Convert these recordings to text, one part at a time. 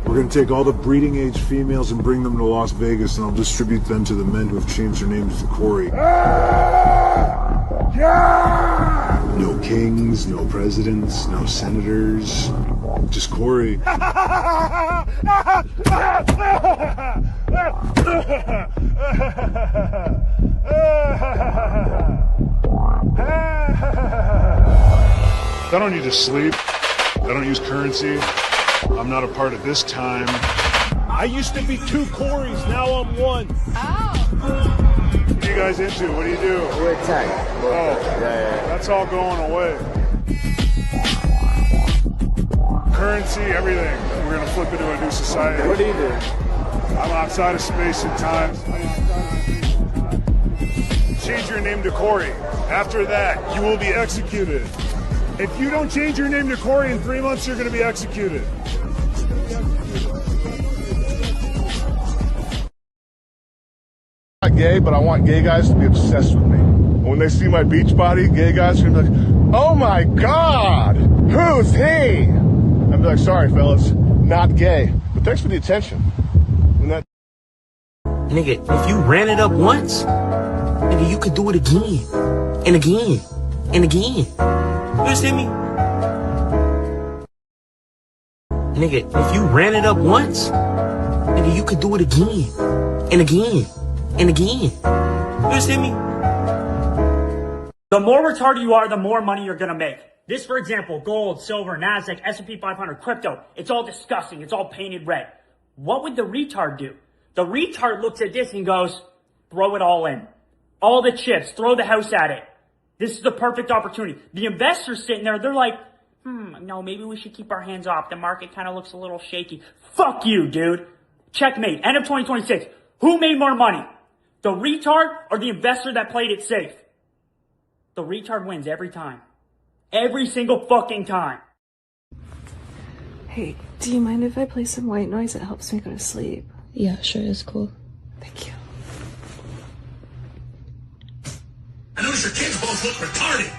We're going to take all the breeding age females and bring them to Las Vegas, and I'll distribute them to the men who have changed their names to Corey. No kings, no presidents, no senators, just Corey. I don't need to sleep. I don't use currency. I'm not a part of this time. I used to be 2 Corys, now I'm 1. Oh. What are you guys into? What do you do? We're tech. Oh, Yeah. that's all going away. Currency, everything. We're going to flip into a new society. What do you do? I'm outside of space and time. Change your name to Corey. After that, you will be executed. If you don't change your name to Corey in 3 months, you're going to be executed. I'm not gay, but I want gay guys to be obsessed with me. When they see my beach body, gay guys are gonna be like, "Oh my God, who's he?" I'd be like, "Sorry, fellas, not gay, but thanks for the attention." When that Nigga, if you ran it up once, nigga, you could do it again, and again, and again. You understand me? Nigga, if you ran it up once, nigga, you could do it again, and again, and again. You understand me? The more retarded you are, the more money you're gonna make. This, for example, gold, silver, NASDAQ, S&P 500, crypto, it's all disgusting. It's all painted red. What would the retard do? The retard looks at this and goes, throw it all in. All the chips, throw the house at it. This is the perfect opportunity. The investors sitting there, they're like, no, maybe we should keep our hands off. The market kind of looks a little shaky. Fuck you, dude. Checkmate. End of 2026. Who made more money? The retard or the investor that played it safe? The retard wins every time. Every single fucking time. Hey, do you mind if I play some white noise? It helps me go to sleep. Yeah, sure, it's cool. Thank you. I notice your kids both look retarded.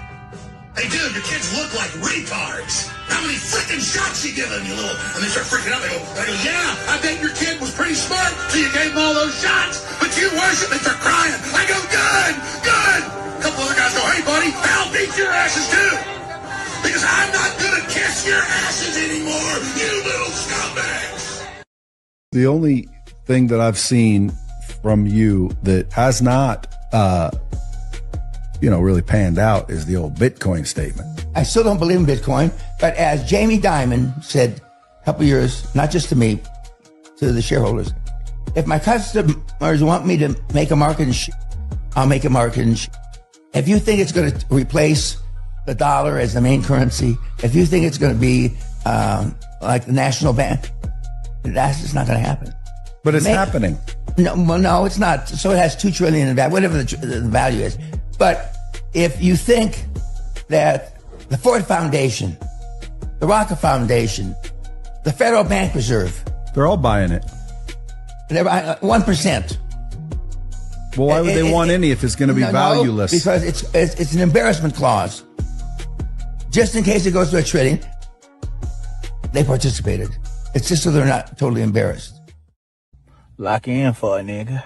Hey, dude, your kids look like retards. How many freaking shots you give them, you little... And they start freaking out. They go, yeah, I bet your kid was pretty smart, so you gave him all those shots. But you worship and start crying. I go, good, good. A couple other guys go, hey, buddy, I'll beat your asses, too. Because I'm not gonna kiss your asses anymore, you little scumbags. The only thing that I've seen from you that has not really panned out is the old Bitcoin statement. I still don't believe in Bitcoin, but as Jamie Dimon said a couple years, not just to me, to the shareholders, if my customers want me to make a market in I'll make a market in If you think it's going to replace the dollar as the main currency, if you think it's going to be like the national bank, that's just not going to happen. But it's happening. No, well, no, it's not. So it has $2 trillion in value, whatever the value is. But if you think that the Ford Foundation, the Rocket Foundation, the Federal Bank Reserve, they're all buying it. 1%. Well, why would they want any if it's going to be valueless? No, because it's an embarrassment clause. Just in case it goes to $1 trillion, they participated. It's just so they're not totally embarrassed. Lock in for a nigga.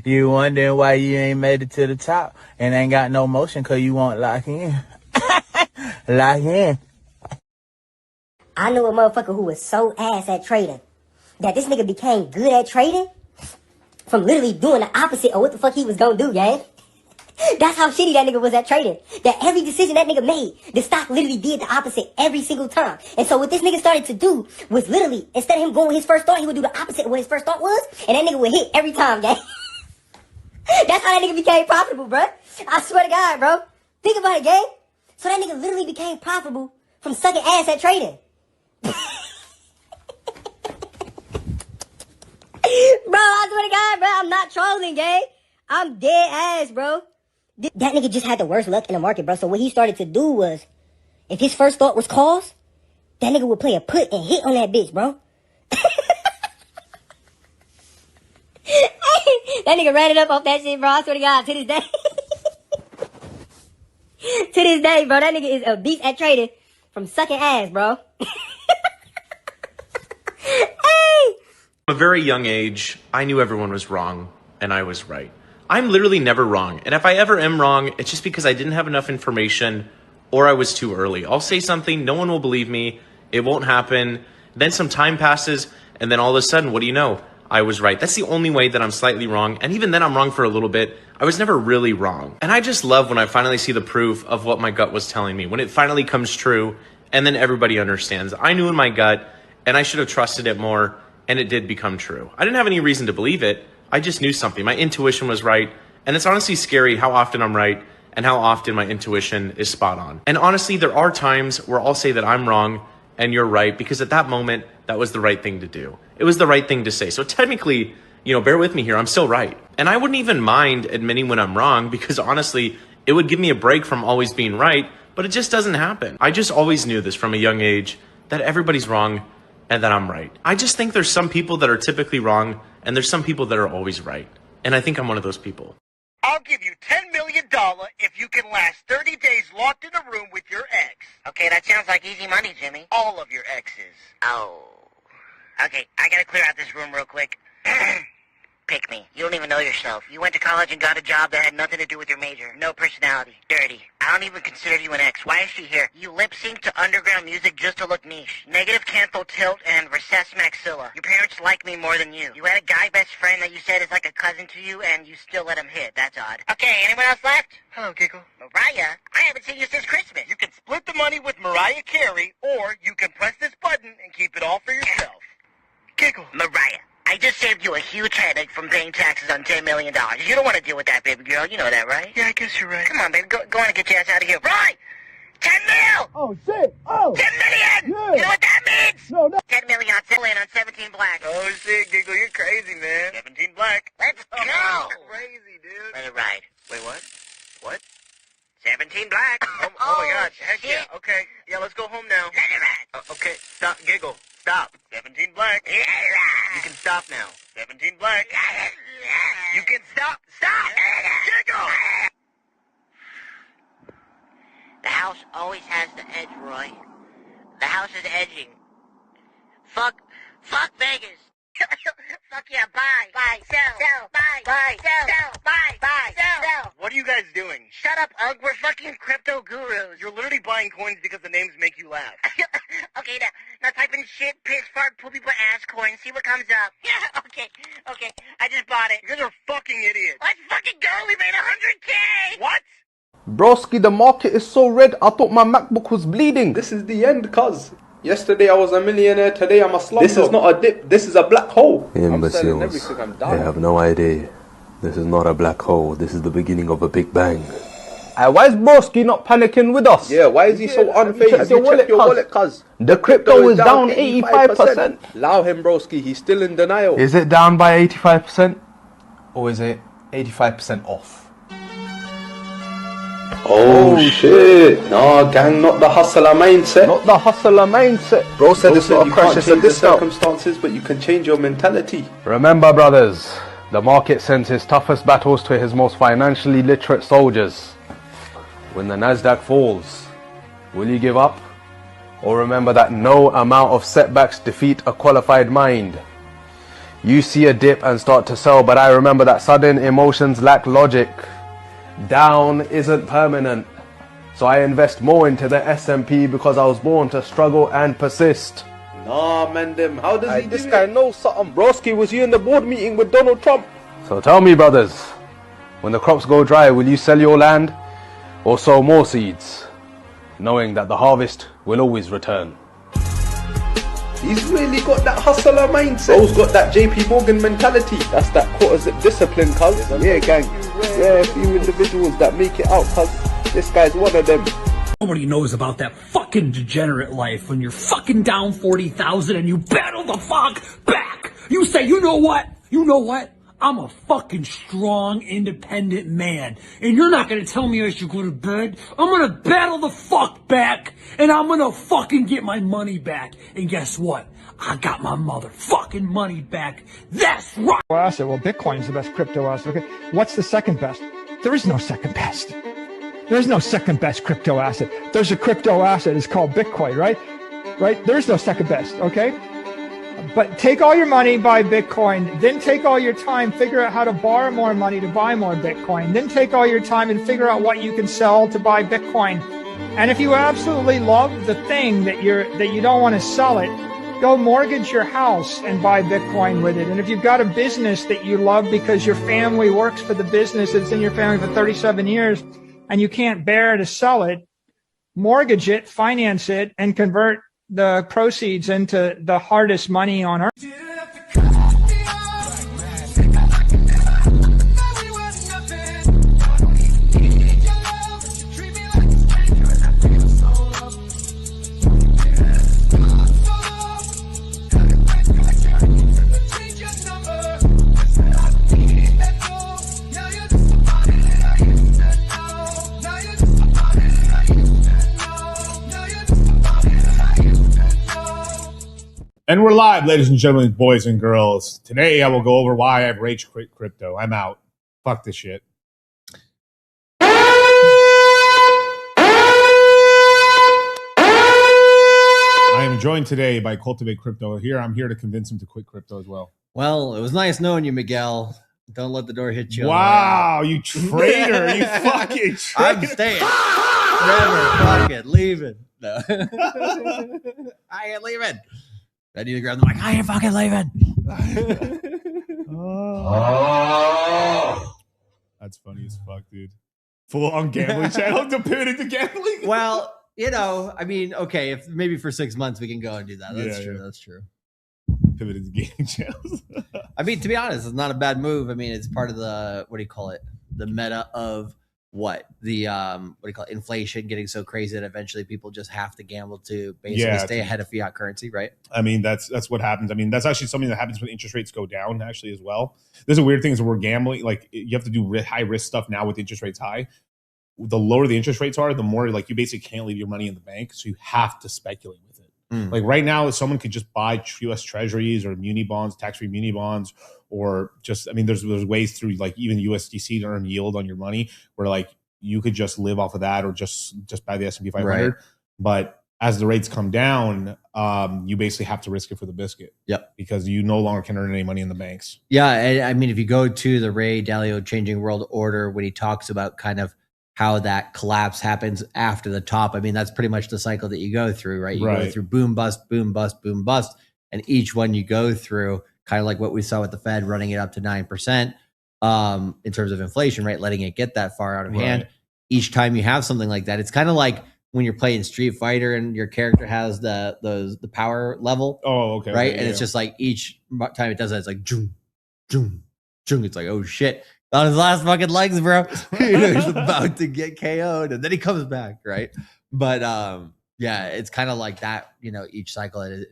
You wondering why you ain't made it to the top and ain't got no motion because you won't lock in. Lock in. I knew a motherfucker who was so ass at trading that this nigga became good at trading from literally doing the opposite of what the fuck he was gonna do, gang. That's how shitty that nigga was at trading. That every decision that nigga made, the stock literally did the opposite every single time. And so what this nigga started to do was literally, instead of him going with his first thought, he would do the opposite of what his first thought was, and that nigga would hit every time, gang. That's how that nigga became profitable, bro. I swear to God, bro. Think about it, gang. So that nigga literally became profitable from sucking ass at trading. Bro, I swear to God, bro, I'm not trolling, gang. I'm dead ass, bro. That nigga just had the worst luck in the market, bro. So what he started to do was, if his first thought was calls, that nigga would play a put and hit on that bitch, bro. That nigga ran it up off that shit, bro. I swear to God, to this day. To this day, bro, that nigga is a beast at trading from sucking ass, bro. Hey! From a very young age, I knew everyone was wrong, and I was right. I'm literally never wrong, and if I ever am wrong, it's just because I didn't have enough information or I was too early. I'll say something, no one will believe me, it won't happen, then some time passes, and then all of a sudden, what do you know? I was right. That's the only way that I'm slightly wrong, and even then I'm wrong for a little bit. I was never really wrong. And I just love when I finally see the proof of what my gut was telling me, when it finally comes true, and then everybody understands. I knew in my gut, and I should have trusted it more, and it did become true. I didn't have any reason to believe it, I just knew something. My intuition was right, and it's honestly scary how often I'm right and how often my intuition is spot on. And honestly, there are times where I'll say that I'm wrong and you're right, because at that moment, that was the right thing to do. It was the right thing to say. So technically, bear with me here, I'm still right. And I wouldn't even mind admitting when I'm wrong, because honestly, it would give me a break from always being right, but it just doesn't happen. I just always knew this from a young age, that everybody's wrong and that I'm right. I just think there's some people that are typically wrong, and there's some people that are always right. And I think I'm one of those people. I'll give you $10 million if you can last 30 days locked in a room with your ex. Okay, that sounds like easy money, Jimmy. All of your exes. Oh. Okay, I gotta clear out this room real quick. Pick me. You don't even know yourself. You went to college and got a job that had nothing to do with your major. No personality. Dirty. I don't even consider you an ex. Why is she here? You lip-sync to underground music just to look niche. Negative canthal tilt and recessed maxilla. Your parents like me more than you. You had a guy best friend that you said is like a cousin to you, and you still let him hit. That's odd. Okay, anyone else left? Hello, Giggle. Mariah? I haven't seen you since Christmas. You can split the money with Mariah Carey, or you can press this button and keep it all for yourself. Giggle. Mariah. I just saved you a huge headache from paying taxes on $10 million. You don't want to deal with that, baby girl. You know that, right? Yeah, I guess you're right. Come on, baby. Go on and get your ass out of here. Right! 10 mil! Oh, shit! Oh! 10 million! Yeah. You know what that means? No. 10 million on 17 black. Oh, shit, Giggle, you're crazy, man. 17 black. Let's go! Crazy, dude. Let it ride. Wait, what? What? 17 black. Oh my God. Heck shit. yeah. Okay. Yeah, let's go home now. Let it ride. Okay, stop, Giggle. Stop. 17 black. Let it ride. You can stop now. 17 black. You can stop. Stop! Giggle! The house always has the edge, Roy. The house is edging. Fuck Vegas. Fuck yeah, buy, sell, buy, sell. What are you guys doing? Shut up, Ugg, we're fucking crypto gurus. You're literally buying coins because the names make you laugh. Okay, now type in shit, piss, fart, poopy, butt, ass, corn, see what comes up. Yeah, okay. I just bought it. You guys are fucking idiots. Let's fucking go. We made 100K. What? Broski, the market is so red, I thought my MacBook was bleeding. This is the end, cuz. Yesterday I was a millionaire, today I'm a slumdog. This is not a dip, this is a black hole. Imbeciles. They have no idea. This is not a black hole, this is the beginning of a big bang. Why is Broski not panicking with us? Yeah, why is he so unfazed? Check your wallet, cuz. The crypto is down 85%. Allow him, Broski, he's still in denial. Is it down by 85%? Or is it 85% off? Oh shit. No, gang, not the hustler mindset. Not the hustler mindset. Bro said it's not a crash, it's a the discount. circumstances, but you can change your mentality. Remember, brothers, the market sends his toughest battles to his most financially literate soldiers. When the Nasdaq falls, will you give up? Or remember that no amount of setbacks defeat a qualified mind? You see a dip and start to sell, but I remember that sudden emotions lack logic. Down isn't permanent. So I invest more into the S&P because I was born to struggle and persist. Nah, man, how does he do this it? guy knows something. Broski, was you in the board meeting with Donald Trump? So tell me, brothers, when the crops go dry, will you sell your land or sow more seeds, knowing that the harvest will always return? He's really got that hustler mindset. Bro's got that JP Morgan mentality. That's that quarter-zip discipline, cuz. Yeah, gang. Yeah, a few individuals that make it out, cuz. This guy's one of them. Nobody knows about that fucking degenerate life when you're fucking down 40,000 and you battle the fuck back. You say, you know what? I'm a fucking strong, independent man. And you're not gonna tell me I should go to bed. I'm gonna battle the fuck back. And I'm gonna fucking get my money back. And guess what? I got my motherfucking money back. That's right. Asset. Well, Bitcoin is the best crypto asset. Okay. What's the second best? There is no second best. There's no second best crypto asset. There's a crypto asset. It's called Bitcoin, right? Right? There's no second best. Okay. But take all your money, buy Bitcoin, then take all your time, figure out how to borrow more money to buy more Bitcoin, then take all your time and figure out what you can sell to buy Bitcoin. And if you absolutely love the thing that you don't want to sell it, go mortgage your house and buy Bitcoin with it. And if you've got a business that you love because your family works for the business, it's in your family for 37 years, and you can't bear to sell it, mortgage it, finance it, and convert the proceeds into the hardest money on earth. And we're live, ladies and gentlemen, boys and girls. Today I will go over why I've rage quit crypto. I'm out. Fuck this shit. I am joined today by Cultivate Crypto. I'm here to convince him to quit crypto as well. Well, it was nice knowing you, Miguel. Don't let the door hit you. Wow, you traitor. You fucking traitor. I'm staying. Never fucking leaving. No. I ain't leaving. I need to grab the mic. I ain't fucking leaving. Oh. That's funny as fuck, dude. Full on gambling channel to pivot into gambling. Well, I mean, okay, if maybe for 6 months we can go and do that. That's true. Yeah. That's true. Pivot into gaming channels. I mean, to be honest, it's not a bad move. I mean, it's part of the the meta of inflation getting so crazy that eventually people just have to gamble to basically stay ahead of fiat currency, right? I mean, that's what happens. I mean, that's actually something that happens when interest rates go down actually as well. There's a weird thing is we're gambling, like you have to do high risk stuff now with interest rates high. The lower the interest rates are, the more like you basically can't leave your money in the bank. So you have to speculate with it. Like right now, someone could just buy US treasuries or muni bonds, tax-free muni bonds, or just, I mean, there's ways through like even USDC to earn yield on your money where like you could just live off of that or just buy the S&P 500. Right. But as the rates come down, you basically have to risk it for the biscuit. Yep. Because you no longer can earn any money in the banks. Yeah. I mean, if you go to the Ray Dalio Changing World Order, when he talks about kind of how that collapse happens after the top. I mean, that's pretty much the cycle that you go through, right? You go through boom, bust, boom, bust, boom, bust. And each one you go through, kind of like what we saw with the Fed running it up to 9% in terms of inflation, right? Letting it get that far out of hand. Each time you have something like that, it's kind of like when you're playing Street Fighter and your character has the power level. Oh, okay. Right. Okay, and it's just like each time it does that, it's like, joom, joom, joom. It's like, oh shit. On his last fucking legs, bro. He's about to get KO'd, and then he comes back, right? But yeah, it's kind of like that. Each cycle,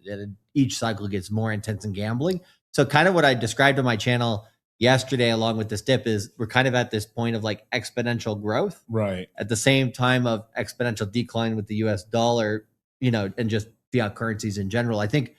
each cycle gets more intense in gambling. So, kind of what I described on my channel yesterday, along with this dip, is we're kind of at this point of like exponential growth, right? At the same time of exponential decline with the U.S. dollar, and just fiat currencies in general. I think,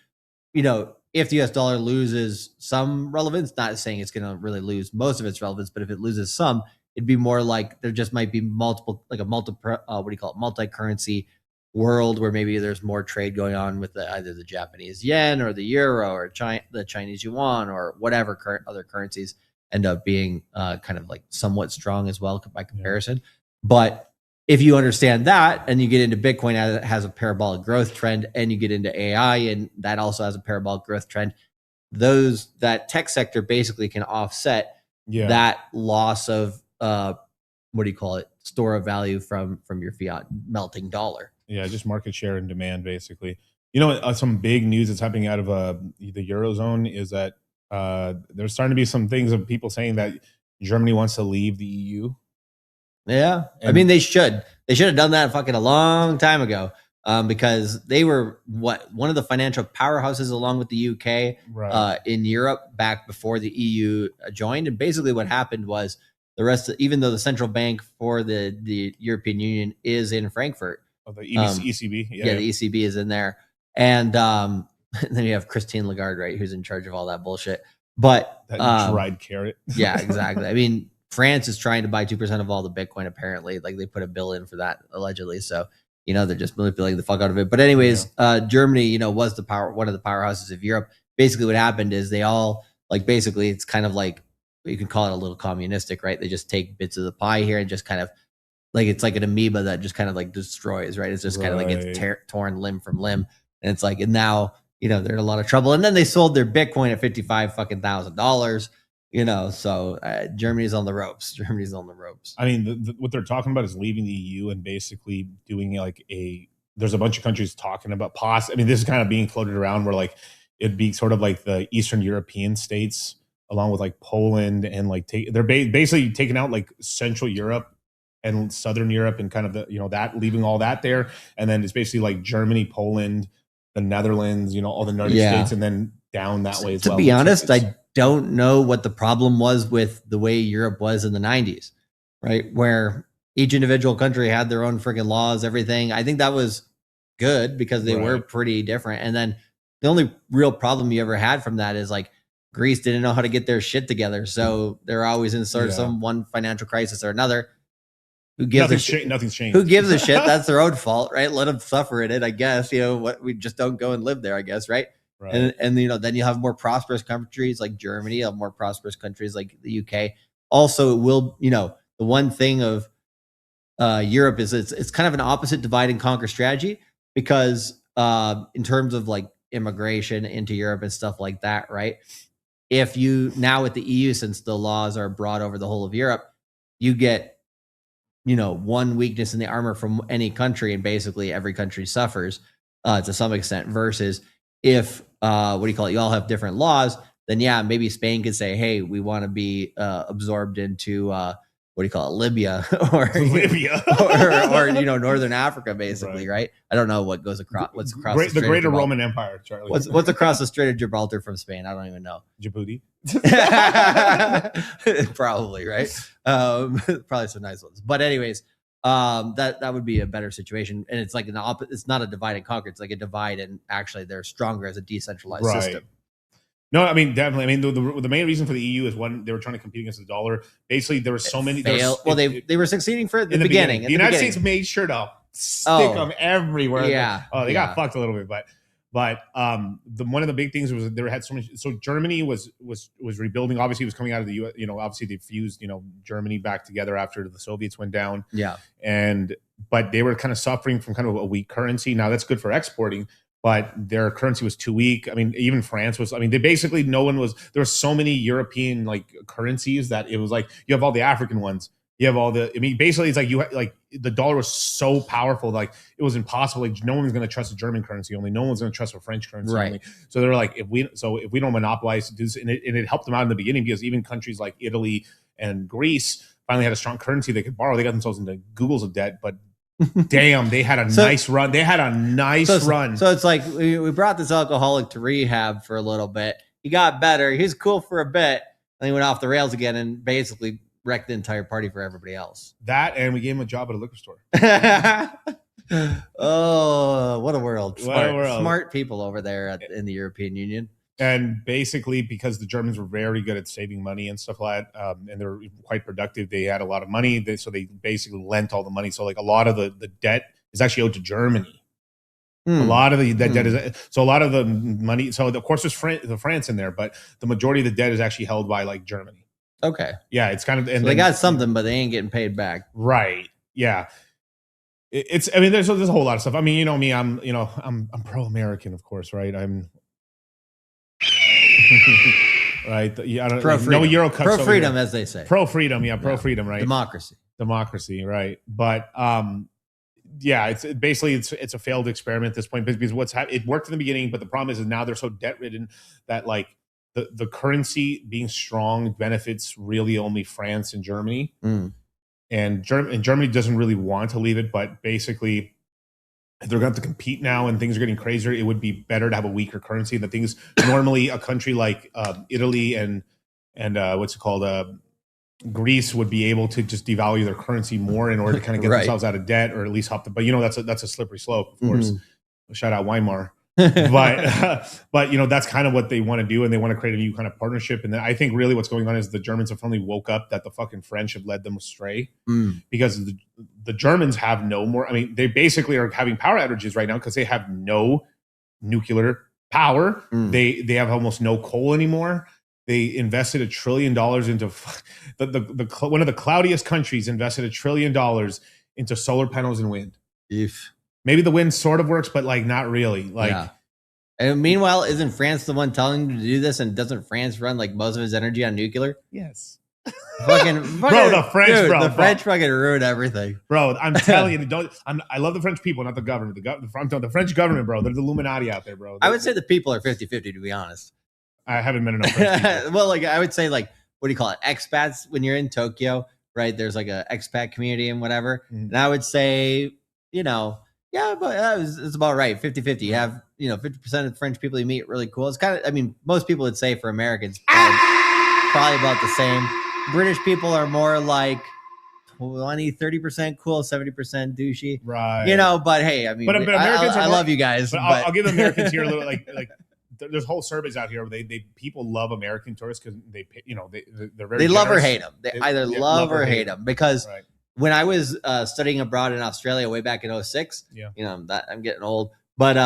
if the US dollar loses some relevance, not saying it's going to really lose most of its relevance, but if it loses some, it'd be more like there just might be multi-currency world where maybe there's more trade going on with either the Japanese yen or the euro or the Chinese yuan or whatever other currencies end up being kind of like somewhat strong as well by comparison. Yeah. But if you understand that and you get into Bitcoin as it has a parabolic growth trend, and you get into AI and that also has a parabolic growth trend, that tech sector basically can offset that loss of store of value from your fiat melting dollar. Yeah, just market share and demand, basically. Some big news that's happening out of the Eurozone is that there's starting to be some things of people saying that Germany wants to leave the EU. Yeah. I mean, they should have done that fucking a long time ago, because they were one of the financial powerhouses along with the UK in Europe back before the EU joined. And basically what happened was even though the central bank for the European Union is in Frankfurt. Oh, the ECB. Yeah, the ECB is in there. And then you have Christine Lagarde, right, who's in charge of all that bullshit. But that dried carrot. Yeah, exactly. I mean, France is trying to buy 2% of all the Bitcoin, apparently. Like, they put a bill in for that, allegedly. So, they're just manipulating the fuck out of it. But anyways, Germany, was one of the powerhouses of Europe. Basically what happened is they all, basically it's kind of like, you can call it a little communistic, right? They just take bits of the pie here and just kind of, it's like an amoeba that just kind of destroys, right? It's just kind of like it's torn limb from limb. And it's and now, they're in a lot of trouble. And then they sold their Bitcoin at $55,000. So Germany's on the ropes. Germany's on the ropes. I mean, what they're talking about is leaving the EU and basically doing there's a bunch of countries talking about I mean, this is kind of being floated around where it'd be sort of like the Eastern European states along with Poland and they're basically taking out Central Europe and Southern Europe and kind of that, leaving all that there. And then it's basically Germany, Poland, the Netherlands, all the Nordic states, and then down that way as well. To be honest, I don't know what the problem was with the way Europe was in the 90s, right? Where each individual country had their own freaking laws, everything. I think that was good because they were pretty different. And then the only real problem you ever had from that is Greece didn't know how to get their shit together. So they're always in sort of some one financial crisis or another. Who gives nothing's changed. Who gives a shit? That's their own fault, right? Let them suffer in it, I guess. We just don't go and live there, I guess, right? Right. And then you have more prosperous countries like Germany, you have more prosperous countries like the UK. Also, it will, the one thing of Europe is it's kind of an opposite divide and conquer strategy, because in terms of immigration into Europe and stuff like that, right? If you now with the EU, since the laws are broad over the whole of Europe, you get one weakness in the armor from any country, and basically every country suffers to some extent. Versus if you all have different laws, then maybe Spain could say, hey, we want to be absorbed into Libya or Northern Africa, basically, right? I don't know what's across the Greater Roman Empire, Charlie. What's across the Strait of Gibraltar from Spain? I don't even know. Djibouti. Probably, right? Probably some nice ones. But anyways, that would be a better situation. And it's it's not a divide and conquer. It's like a divide, and actually they're stronger as a decentralized system. No, I mean, definitely. I mean, the main reason for the EU is one, they were trying to compete against the dollar. Basically, there were so many. They were succeeding for the beginning. The United States made sure to stick them everywhere. Yeah. They got fucked a little bit, but But one of the big things was there had so much. So Germany was rebuilding. Obviously, it was coming out of the U.S. Obviously they fused Germany back together after the Soviets went down. Yeah, but they were kind of suffering from kind of a weak currency. Now that's good for exporting, but their currency was too weak. I mean, even France was. I mean, they basically there were so many European currencies that it was like you have all the African ones. You have all the. I mean, basically, it's like the dollar was so powerful, like it was impossible. Like no one's going to trust a German currency only. No one's going to trust a French currency only. So they're like, if we don't monopolize this, and it helped them out in the beginning because even countries like Italy and Greece finally had a strong currency they could borrow. They got themselves into Google's of debt, but damn, they had a nice run. They had a nice run. So it's like we brought this alcoholic to rehab for a little bit. He got better. He was cool for a bit, and he went off the rails again, and basically wrecked the entire party for everybody else. That, and we gave him a job at a liquor store. Oh, what a world! Smart people over there in the European Union. And basically, because the Germans were very good at saving money and stuff like that, and they're quite productive, they had a lot of money. So they basically lent all the money. So like a lot of the debt is actually owed to Germany. A lot of the debt is so a lot of the money. So of course there's France in there, but the majority of the debt is actually held by like Germany. Okay. Yeah, it's kind of. And so they got something, but they ain't getting paid back. Right. Yeah. It's. I mean, there's a whole lot of stuff. I mean, you know me. I'm pro-American, of course, right? I'm. Right. Yeah. No Euro cuts. Pro freedom, as they say. Pro freedom. Yeah. Pro freedom. Right. Democracy. Right. But yeah, it's a failed experiment at this point because it worked in the beginning, but the problem is now they're so debt ridden that like. The currency being strong benefits really only France and Germany, and Germany doesn't really want to leave it. But basically, if they're going to have to compete now and things are getting crazier, it would be better to have a weaker currency. The things normally a country like Italy and what's it called, Greece would be able to just devalue their currency more in order to kind of get themselves out of debt or at least help them. But that's a slippery slope, of course. Shout out Weimar. but that's kind of what they want to do, and they want to create a new kind of partnership. And then I think really what's going on is the Germans have finally woke up that the fucking French have led them astray because the Germans have no more. I mean, they basically are having power outages right now because they have no nuclear power. They have almost no coal anymore. They invested $1 trillion into one of the cloudiest countries invested $1 trillion into solar panels and wind. Maybe the wind sort of works, but like not really. Like, yeah. And meanwhile, isn't France the one telling him to do this? And doesn't France run like most of his energy on nuclear? Yes. Fucking bro, the French, dude, the French fucking ruined everything, bro. I'm telling you, I love the French people, not the government. The French government, bro. They're the Illuminati out there, bro. I would say the people are 50-50, to be honest. I haven't met enough French people. Well, like I would say, like what do you call it? Expats when you're in Tokyo, right? There's like a expat community and whatever. And I would say, yeah, but it's about right. 50-50. You have, 50% of the French people you meet really cool. It's kind of, I mean, most people would say for Americans, probably about the same. British people are more like 20-30% cool, 70% douchey. Right. But hey, I mean, but Americans I love you guys. But I'll give Americans here a little like there's whole surveys out here where they people love American tourists because they're very they generous. love or hate them. They either love or hate them because when I was studying abroad in Australia way back in 2006, that I'm getting old. But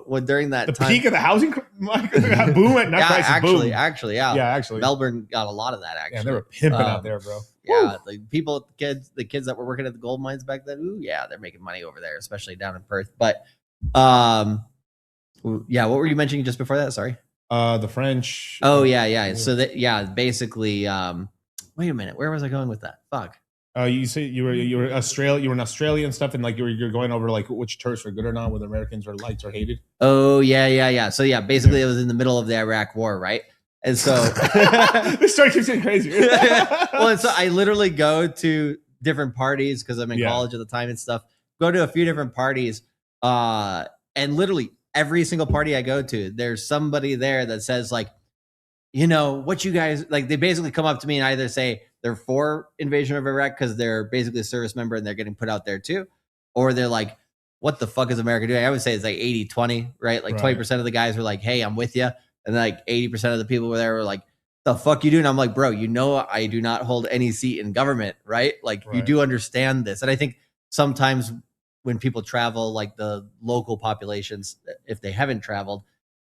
when during that time, peak of the housing boom at actually, Melbourne got a lot of that. Actually, they were pimping out there, bro. Yeah, like the kids that were working at the gold mines back then. Ooh, yeah, they're making money over there, especially down in Perth. But yeah, what were you mentioning just before that? Sorry. The French. Oh yeah. So basically, wait a minute, where was I going with that? Fuck. You say you were in Australia and stuff, and like you're going over like which tourists are good or not, whether Americans are liked or hated. Oh yeah. So yeah, basically it was in the middle of the Iraq War, right? And so this story keeps getting crazy. Well, and so I literally go to different parties because I'm in college at the time and stuff. Go to a few different parties, and literally every single party I go to, there's somebody there that says like, what you guys like. They basically come up to me and either say they're for invasion of Iraq because they're basically a service member and they're getting put out there too, or they're like, what the fuck is America doing? I would say it's like 80-20, right? Like 20% of the guys were like, hey, I'm with you. And then like 80% of the people were there were like, the fuck you doing? I'm like, bro, I do not hold any seat in government, right? Like you do understand this. And I think sometimes when people travel, like the local populations, if they haven't traveled,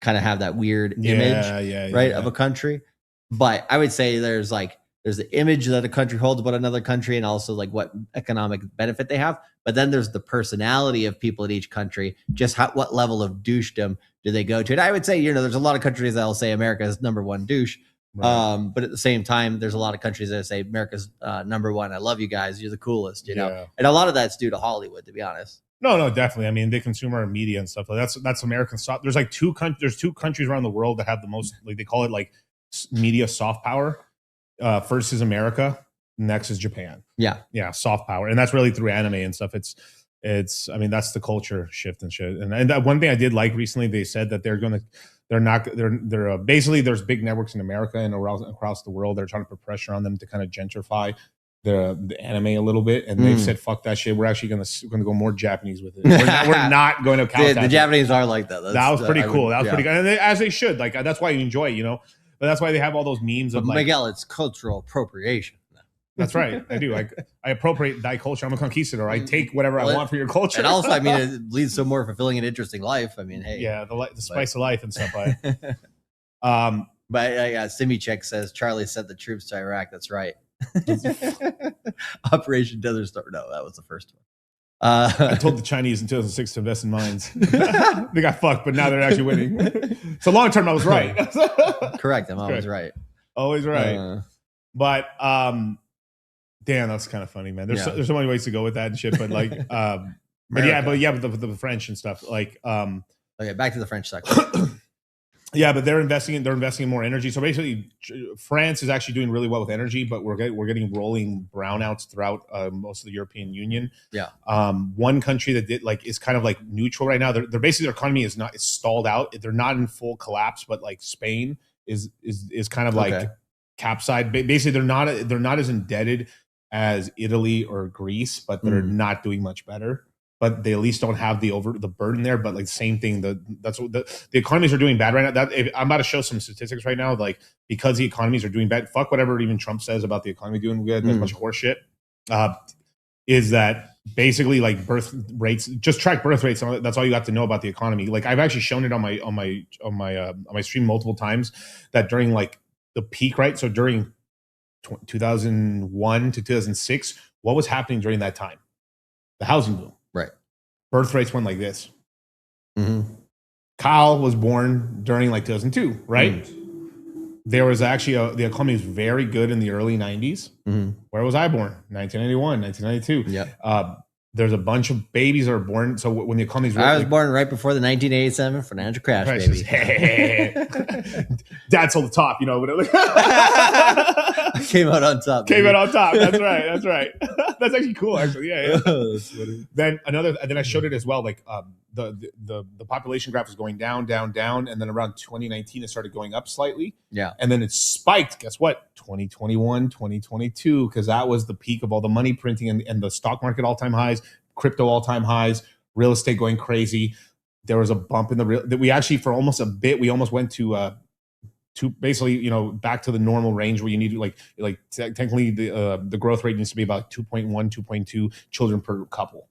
kind of have that weird image, right, of a country. But I would say there's the image that a country holds about another country, and also like what economic benefit they have. But then there's the personality of people in each country, just what level of douchedom do they go to. And I would say, there's a lot of countries that'll say America is number one douche. Right. But at the same time, there's a lot of countries that say America's number one. I love you guys. You're the coolest, know? And a lot of that's due to Hollywood, to be honest. No, definitely. I mean, they consume our media and stuff. That's American soft. There's like two countries around the world that have the most, like they call it like media soft power. First is America. Next is Japan. Yeah, soft power, and that's really through anime and stuff. It's. I mean, that's the culture shift and shit. And that one thing I did like recently, they said that they're basically there's big networks in America and across the world. They're trying to put pressure on them to kind of gentrify the anime a little bit, and they've said fuck that shit. We're actually gonna go more Japanese with it. We're not going to count the Japanese are like that. That was pretty cool. That was pretty good, and as they should. Like that's why you enjoy it, But that's why they have all those memes of like Miguel. It's cultural appropriation. That's right. I do. I appropriate thy culture. I'm a conquistador. I take whatever I want for your culture. And also, I mean, it leads to a more fulfilling and interesting life. I mean, hey. Yeah, the spice of life and stuff. But Simichek says Charlie sent the troops to Iraq. That's right. Operation Desert Storm. No, that was the first one. I told the Chinese in 2006 to invest in mines. They got fucked, but now they're actually winning. So long term, I was right. Correct. I'm always right. Always right. But damn, that's kind of funny, man. There's so many ways to go with that and shit. But like, but the French and stuff. Like, okay, back to the French sector. Yeah, but they're investing in more energy. So basically, France is actually doing really well with energy, but we're getting rolling brownouts throughout most of the European Union. Yeah. One country that did is kind of like neutral right now. They're basically, their economy is stalled out. They're not in full collapse, but like Spain is kind of like capsized. Basically, they're not as indebted as Italy or Greece, but they're not doing much better. But they at least don't have the burden there. But like same thing, that's what the economies are doing bad right now. I'm about to show some statistics right now. Like because the economies are doing bad, fuck whatever even Trump says about the economy doing good. That's a bunch of horse shit. Is that basically like birth rates? Just track birth rates. That's all you have to know about the economy. Like I've actually shown it on my stream multiple times that during like the peak, right? So during 2001 to 2006, what was happening during that time? The housing boom. Right. Birth rates went like this. Kyle was born during like 2002, right? There was actually the economy was very good in the early 90s. Where was I born? 1991, 1992. Yeah. There's a bunch of babies that are born. So when the economy's I was born right before the 1987 financial crash, baby. Dad's on the top, Came out on top. Came out on top. That's right. That's right. That's actually cool. Actually, yeah. That's funny. Then I showed it as well. Like the population graph was going down, and then around 2019 it started going up slightly. Yeah. And then it spiked. Guess what? 2021, 2022, because that was the peak of all the money printing and the stock market all-time highs, crypto all-time highs, real estate going crazy. There was a bump in the real that we actually for almost a bit we almost went to basically back to the normal range where you need to technically the growth rate needs to be about 2.1 2.2 children per couple,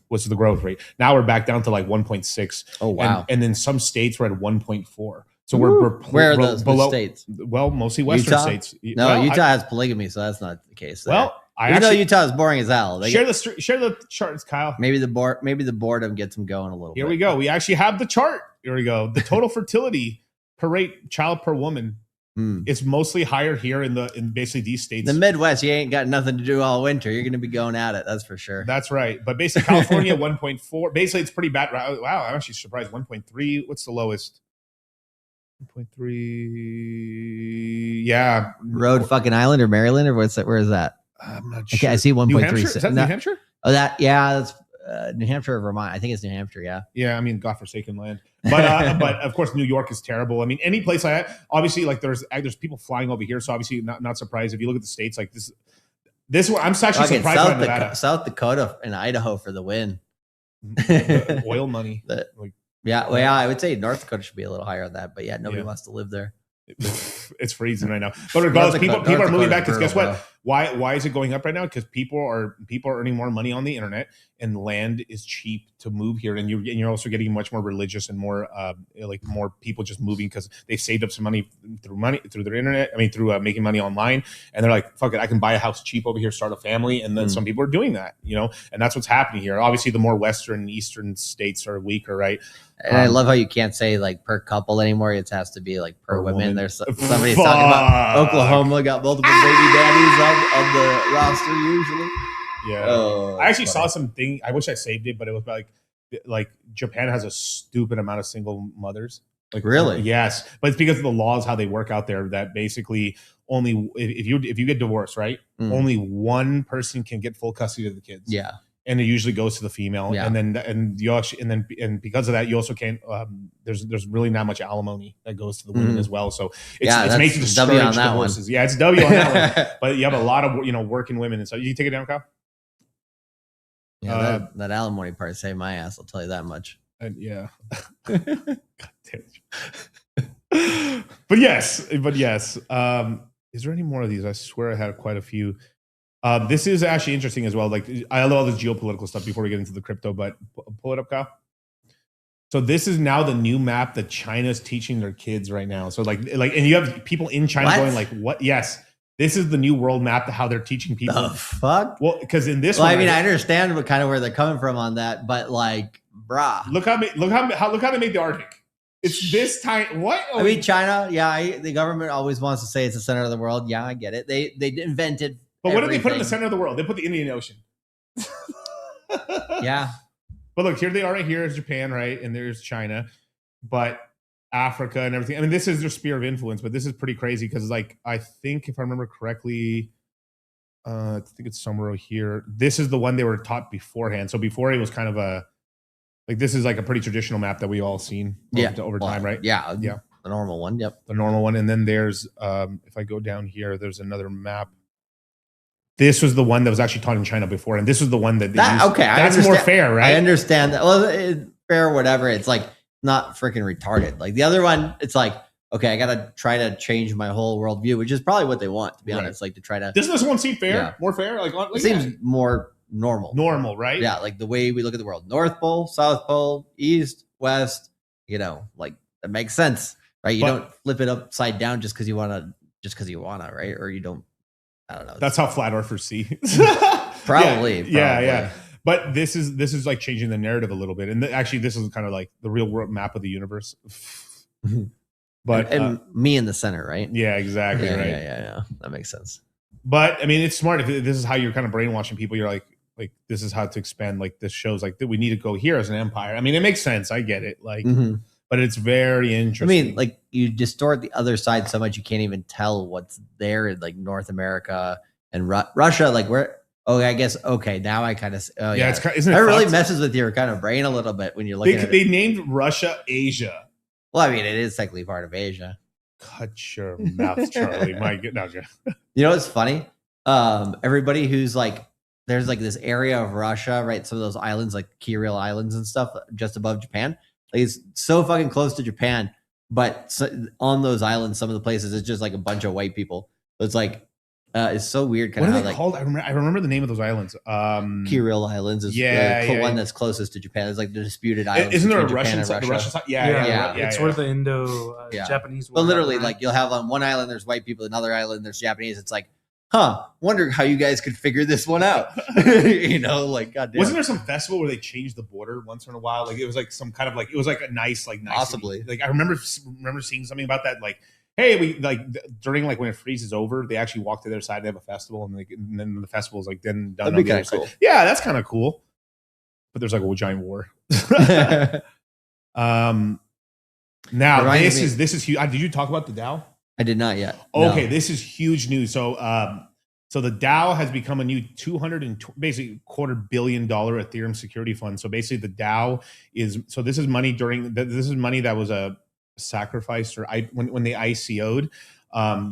which is the growth rate. Now we're back down to like 1.6. Oh wow. And then some states we're at 1.4. So where are those below states? Well, mostly Western states. No, well, Utah has polygamy, so that's not the case there. Well, even though Utah is boring as hell. Share the charts, Kyle. Maybe the boredom gets them going a little bit. Here we go. We actually have the chart. Here we go. The total fertility per rate, child per woman. It's mostly higher here in basically these states. The Midwest, you ain't got nothing to do all winter. You're going to be going at it. That's for sure. That's right. But basically California, 1.4. Basically, it's pretty bad. Wow, I'm actually surprised. 1.3. What's the lowest? 1.3. Yeah. Rhode fucking Island or Maryland or what's that? Where is that? I'm not sure. Okay, I see 1.3. Is that New Hampshire? Oh, that's New Hampshire or Vermont. I think it's New Hampshire. Yeah. Yeah. I mean, godforsaken land. But but of course, New York is terrible. I mean, any place obviously like there's people flying over here, so obviously not surprised if you look at the states like this. This one, I'm actually surprised by Nevada. South Dakota and Idaho for the win. The oil money. I would say North Dakota should be a little higher on that, but nobody wants to live there. It's freezing right now. But regardless, people are moving back because guess what? Why is it going up right now? Because people are earning more money on the internet, and land is cheap to move here, and you're also getting much more religious and more like more people just moving because they've saved up some money through their internet. I mean, through making money online, and they're like, fuck it, I can buy a house cheap over here, start a family, and then some people are doing that, and that's what's happening here. Obviously, the more western and eastern states are weaker, right? And I love how you can't say like per couple anymore. It has to be like per women. There's somebody's talking about Oklahoma got multiple baby daddies on the roster usually. Yeah, I actually saw something. I wish I saved it, but it was like Japan has a stupid amount of single mothers. Like really? Yes, but it's because of the laws how they work out there. That basically only if you get divorced, right? Only one person can get full custody of the kids. Yeah. And it usually goes to the female, and because of that, you also can't. There's really not much alimony that goes to the women as well. So it's making the W on that divorces. one. Yeah, it's W on that one. But you have a lot of working women, and so you take it down, Kyle. Yeah, that alimony part saved my ass. I'll tell you that much. Yeah. God damn it. But yes. Is there any more of these? I swear I had quite a few. This is actually interesting as well. Like, I love all this geopolitical stuff before we get into the crypto, but pull it up, Kyle. So this is now the new map that China's teaching their kids right now. So like, and you have people in China going like, what? Yes. This is the new world map, how they're teaching people. The fuck? Well, because in this one, I understand what kind of where they're coming from on that, but like, brah. Look how they made the Arctic. It's this time. What? I mean, China. Yeah, the government always wants to say it's the center of the world. Yeah, I get it. They invented. But what did they put in the center of the world? They put the Indian Ocean. Yeah. But look, here they are right here is Japan, right? And there's China. But Africa and everything. I mean, this is their sphere of influence, but this is pretty crazy because like I think if I remember correctly, I think it's somewhere here. This is the one they were taught beforehand. So before it was kind of this is like a pretty traditional map that we all seen over time, right? Yeah. The normal one. Yep. The normal one. And then there's if I go down here, there's another map. This was the one that was actually taught in China before, and this was the one that they used. Okay, that's more fair, right? I understand that. Well, fair, whatever. It's like not freaking retarded. Like the other one, it's like, okay, I gotta try to change my whole worldview, which is probably what they want, to be honest. Like to try to. Doesn't this one seem fair? More fair? Like it seems more normal. Normal, right? Yeah, like the way we look at the world: North Pole, South Pole, East, West. Like that makes sense, right? You don't flip it upside down just because you wanna, right? Or you don't. I don't know. That's how flat earthers see. Probably. Yeah. But this is like changing the narrative a little bit, and actually, this is kind of like the real world map of the universe. But and me in the center, right? Yeah, exactly. Yeah, right. Yeah. That makes sense. But I mean, it's smart if this is how you're kind of brainwashing people. You're like this is how to expand. Like this shows like that we need to go here as an empire. I mean, it makes sense. I get it. Like. But it's very interesting. I mean, like you distort the other side so much you can't even tell what's there in like North America and Russia. Like where? Oh, I guess. Okay, now I kind of. Oh, yeah. Isn't it really messes with your kind of brain a little bit when you're looking at it. They named Russia Asia. Well, I mean, it is technically part of Asia. Cut your mouth, Charlie. My goodness. You know what's funny? Everybody who's like, there's like this area of Russia, right? Some of those islands, like Kuril Islands and stuff, just above Japan. Like it's so fucking close to Japan, but on those islands, some of the places it's just like a bunch of white people. So it's like it's so weird. What are they called? I remember the name of those islands. Kuril Islands is the one that's closest to Japan. It's like the disputed island. Isn't there a Russian side? Yeah. It's where the Indo-Japanese. But literally, like you'll have on one island there's white people, another island there's Japanese. It's like, wonder how you guys could figure this one out. Like goddamn. Wasn't there some festival where they changed the border once in a while? Like it was like some kind of like it was like a nice possibly. Like I remember seeing something about that. Like, hey, we like during like when it freezes over, they actually walk to their side. They have a festival, and then the festival's like then done. That'd be kind of cool. Yeah, that's kind of cool. But there's like a giant war. Now this is huge. Did you talk about the Dow? I did not yet. Okay, this is huge news. So, so the Dow has become a new basically $250 million Ethereum security fund. So basically, the Dow is this is money this is money that was a sacrifice or when they ICO'd.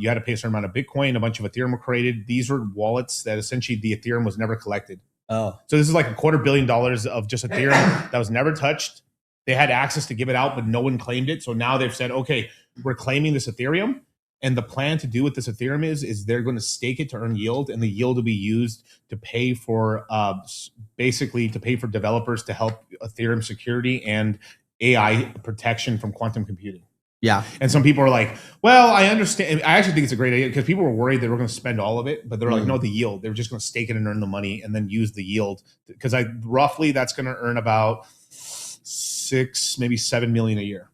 You had to pay a certain amount of Bitcoin. A bunch of Ethereum were created. These were wallets that essentially the Ethereum was never collected. Oh, so this is like $250 million of just Ethereum that was never touched. They had access to give it out, but no one claimed it. So now they've said, okay, we're claiming this Ethereum. And the plan to do with this Ethereum is they're going to stake it to earn yield, and the yield will be used to pay for basically to pay for developers to help Ethereum security and AI protection from quantum computing. Yeah. And some people are like, well, I understand. I actually think it's a great idea because people were worried they were going to spend all of it, but they're like, no, the yield. They're just going to stake it and earn the money and then use the yield because roughly that's going to earn about 6, maybe 7 million a year.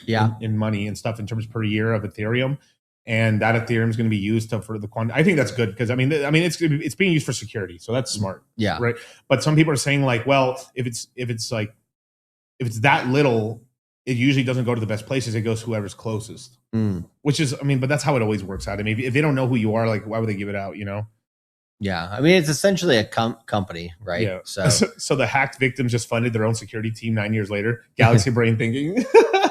Yeah. In money and stuff in terms per year of Ethereum. And that Ethereum is going to be used for the quantum. I think that's good because I mean it's being used for security, so that's smart. Yeah. Right. But some people are saying like, well, if it's that little, it usually doesn't go to the best places. It goes to whoever's closest. Which is, I mean, but that's how it always works out. I mean, if they don't know who you are, like, why would they give it out? You know? Yeah. I mean, it's essentially a company, right? Yeah. So the hacked victims just funded their own security team 9 years later. Galaxy Brain thinking.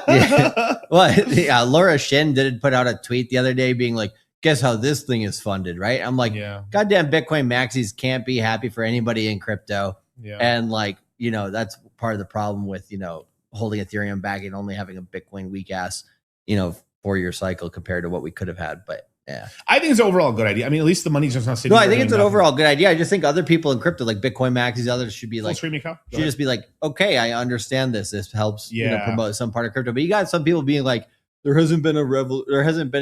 Yeah. Well, yeah, Laura Shin did put out a tweet the other day being like, guess how this thing is funded, right? I'm like, goddamn Bitcoin maxis can't be happy for anybody in crypto. Yeah. And like, you know, that's part of the problem with, you know, holding Ethereum back and only having a Bitcoin weak ass, you know, 4-year cycle compared to what we could have had. But yeah, I think it's overall a good idea. I mean, at least the money's just not sitting. No, I think it's an overall good idea. I just think other people in crypto, like Bitcoin maxis, others should be like, should just be like, okay, I understand this. This helps, you know, promote some part of crypto. But you got some people being like, there hasn't been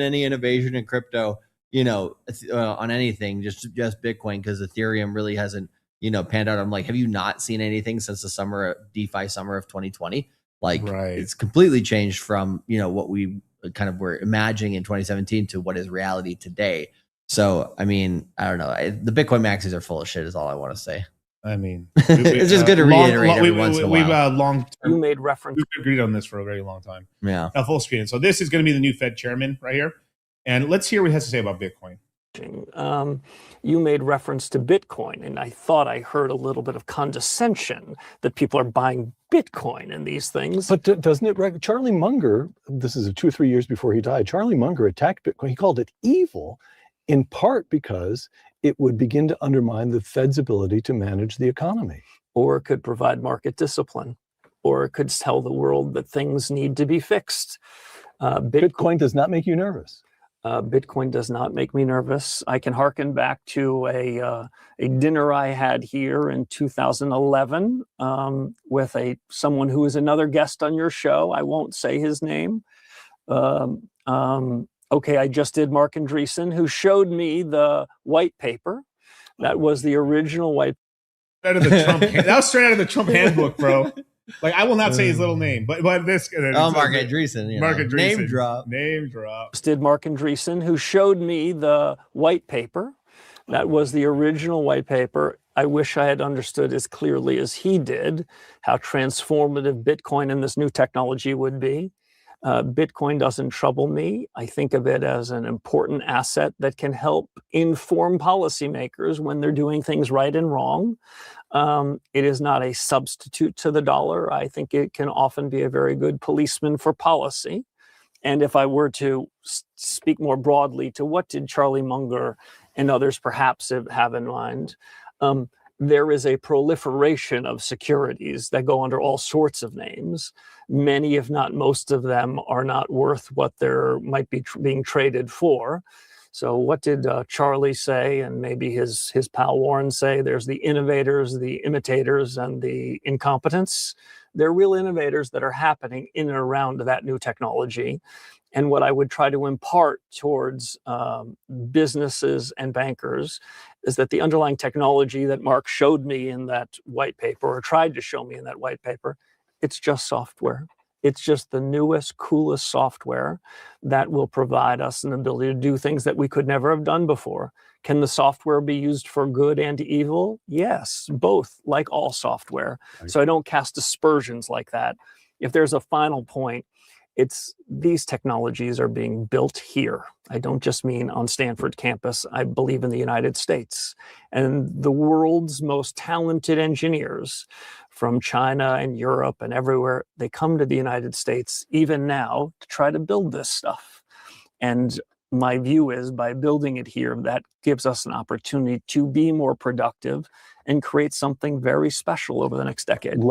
any innovation in crypto, you know, on anything, just Bitcoin, because Ethereum really hasn't, you know, panned out. I'm like, have you not seen anything since the DeFi summer of 2020? Like, it's completely changed from, you know, what we kind of were imagining in 2017 to what is reality today. So, I mean, I don't know. The Bitcoin maxis are full of shit is all I want to say. I mean, it's just good to reiterate every once in a while. You made reference. We've agreed on this for a very long time. Yeah. Now, full screen. So this is going to be the new Fed chairman right here. And let's hear what he has to say about Bitcoin. You made reference to Bitcoin, and I thought I heard a little bit of condescension that people are buying Bitcoin and these things. But doesn't it? Charlie Munger, this is 2 or 3 years before he died, Charlie Munger attacked Bitcoin. He called it evil, in part because it would begin to undermine the Fed's ability to manage the economy. Or it could provide market discipline, or it could tell the world that things need to be fixed. Bitcoin does not make you nervous. Bitcoin does not make me nervous. I can hearken back to a dinner I had here in 2011 with someone who is another guest on your show. I won't say his name. Okay, I just did Mark Andreessen, who showed me the white paper. That was the original white. That was straight out of the Trump handbook, bro. Like, I will not say his little name, but this. Mark Andreessen. Mark Andreessen. Name drop. Did Mark Andreessen, who showed me the white paper. That was the original white paper. I wish I had understood as clearly as he did how transformative Bitcoin and this new technology would be. Bitcoin doesn't trouble me. I think of it as an important asset that can help inform policymakers when they're doing things right and wrong. It is not a substitute to the dollar. I think it can often be a very good policeman for policy. And if I were to speak more broadly to what did Charlie Munger and others perhaps have in mind, there is a proliferation of securities that go under all sorts of names. Many, if not most of them, are not worth what they might be being traded for. So what did Charlie say, and maybe his pal Warren say? There's the innovators, the imitators, and the incompetents. They're real innovators that are happening in and around that new technology. And what I would try to impart towards businesses and bankers is that the underlying technology that Mark showed me in that white paper, or tried to show me in that white paper, it's just software. It's just the newest, coolest software that will provide us an ability to do things that we could never have done before. Can the software be used for good and evil? Yes, both, like all software. Right. So I don't cast aspersions like that. If there's a final point, it's these technologies are being built here. I don't just mean on Stanford campus. I believe in the United States. And the world's most talented engineers from China and Europe and everywhere, they come to the United States even now to try to build this stuff. And my view is by building it here, that gives us an opportunity to be more productive and create something very special over the next decade.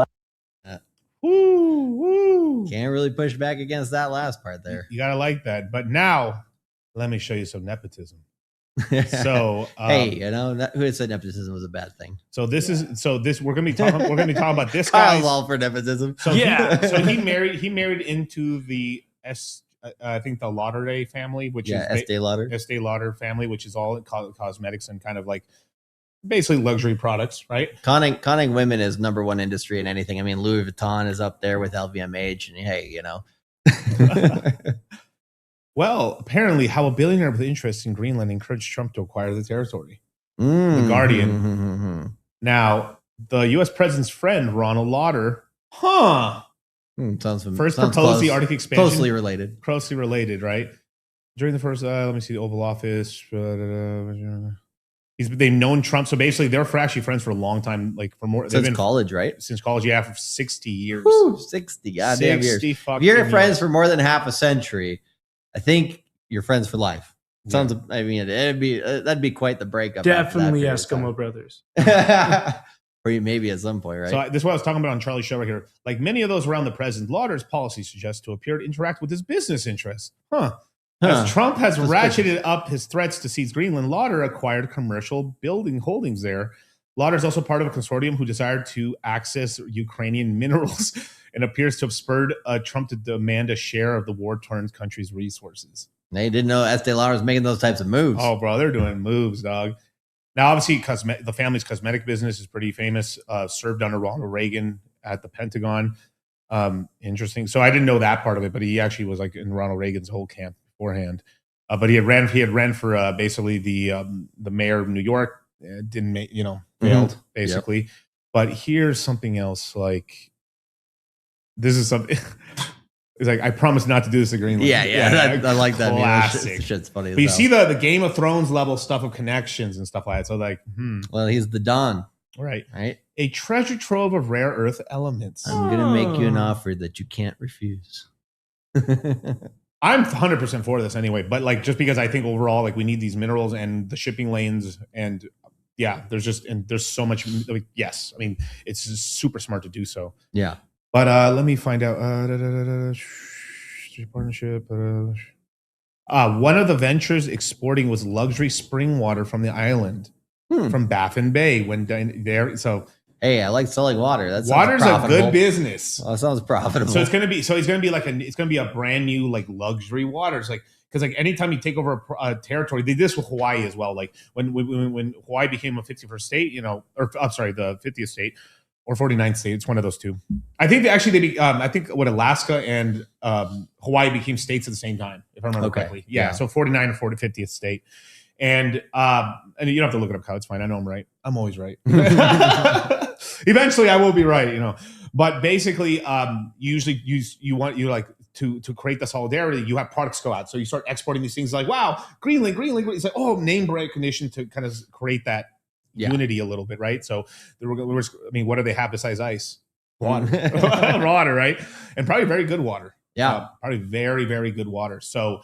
Woo. Can't really push back against that last part there. You gotta like that. But now Let me show you some nepotism. So hey, who said nepotism was a bad thing? So we're gonna be talking about this Kyle's guy. all for nepotism. So he married into the I think the Lauder family, which is Estee Lauder. Estee Lauder family, which is all cosmetics and kind of like basically luxury products, right? Conning women is number one industry in anything. I mean, Louis Vuitton is up there with LVMH, and hey, Well, apparently, how a billionaire with interest in Greenland encouraged Trump to acquire the territory. The Guardian. Now, the U.S. president's friend, Ronald Lauder, sounds first proposed the Arctic expansion. Closely related. Closely related, right? During the first, let me see, the Oval Office. They've known Trump. So basically, they're actually friends for a long time, like for more. Since college, right? Since college, yeah, for 60 years. Woo, 60 goddamn years. If you're friends for more than half a century, I think you're friends for life. Sounds. I mean, that'd be quite the breakup. Definitely Eskimo brothers. Or maybe at some point, right? So this is what I was talking about on Charlie's show right here. Like many of those around the president, Lauder's policy suggests to appear to interact with his business interests. As Trump has ratcheted up his threats to seize Greenland, Lauder acquired commercial building holdings there. Lauder is also part of a consortium who desired to access Ukrainian minerals and appears to have spurred Trump to demand a share of the war-torn country's resources. They didn't know Estee Lauder was making those types of moves. Oh, bro, they're doing moves, dog. Now, obviously, the family's cosmetic business is pretty famous. Served under Ronald Reagan at the Pentagon. Interesting. So I didn't know that part of it, but he actually was like in Ronald Reagan's whole camp beforehand. But he had ran for basically the mayor of New York. Didn't make, failed basically. Yep. But here's something else. Like this is something. It's like, I promise not to do this to Greenland. Yeah. I like that. Classic. Shit's funny. But you see the Game of Thrones level stuff of connections and stuff like that. So like, well, he's the Don. Right. Right. A treasure trove of rare earth elements. I'm going to make you an offer that you can't refuse. I'm 100% for this anyway. But like, just because I think overall, like we need these minerals and the shipping lanes and there's so much. Like, yes. I mean, it's just super smart to do so. Yeah. But let me find out. Partnership. One of the ventures exporting was luxury spring water from the island, from Baffin Bay. When there, so hey, I like selling water. That water's a good business. Well, that sounds profitable. So it's gonna be a brand new like luxury water. It's like because like anytime you take over a territory, they did this with Hawaii as well. Like when Hawaii became a 51st state, the 50th state. Or 49th state. It's one of those two. I think I think Alaska and Hawaii became states at the same time, if I remember correctly. Yeah. So 49 or 50th state. And you don't have to look it up, Kyle. It's fine. I know I'm right. I'm always right. Eventually I will be right, But basically, usually you want to create the solidarity, you have products go out. So you start exporting these things like, wow, Greenland. It's like, name recognition to kind of create that unity a little bit, right? So what do they have besides ice? Water. Water, right? And probably very good water. Yeah. Probably very, very good water. So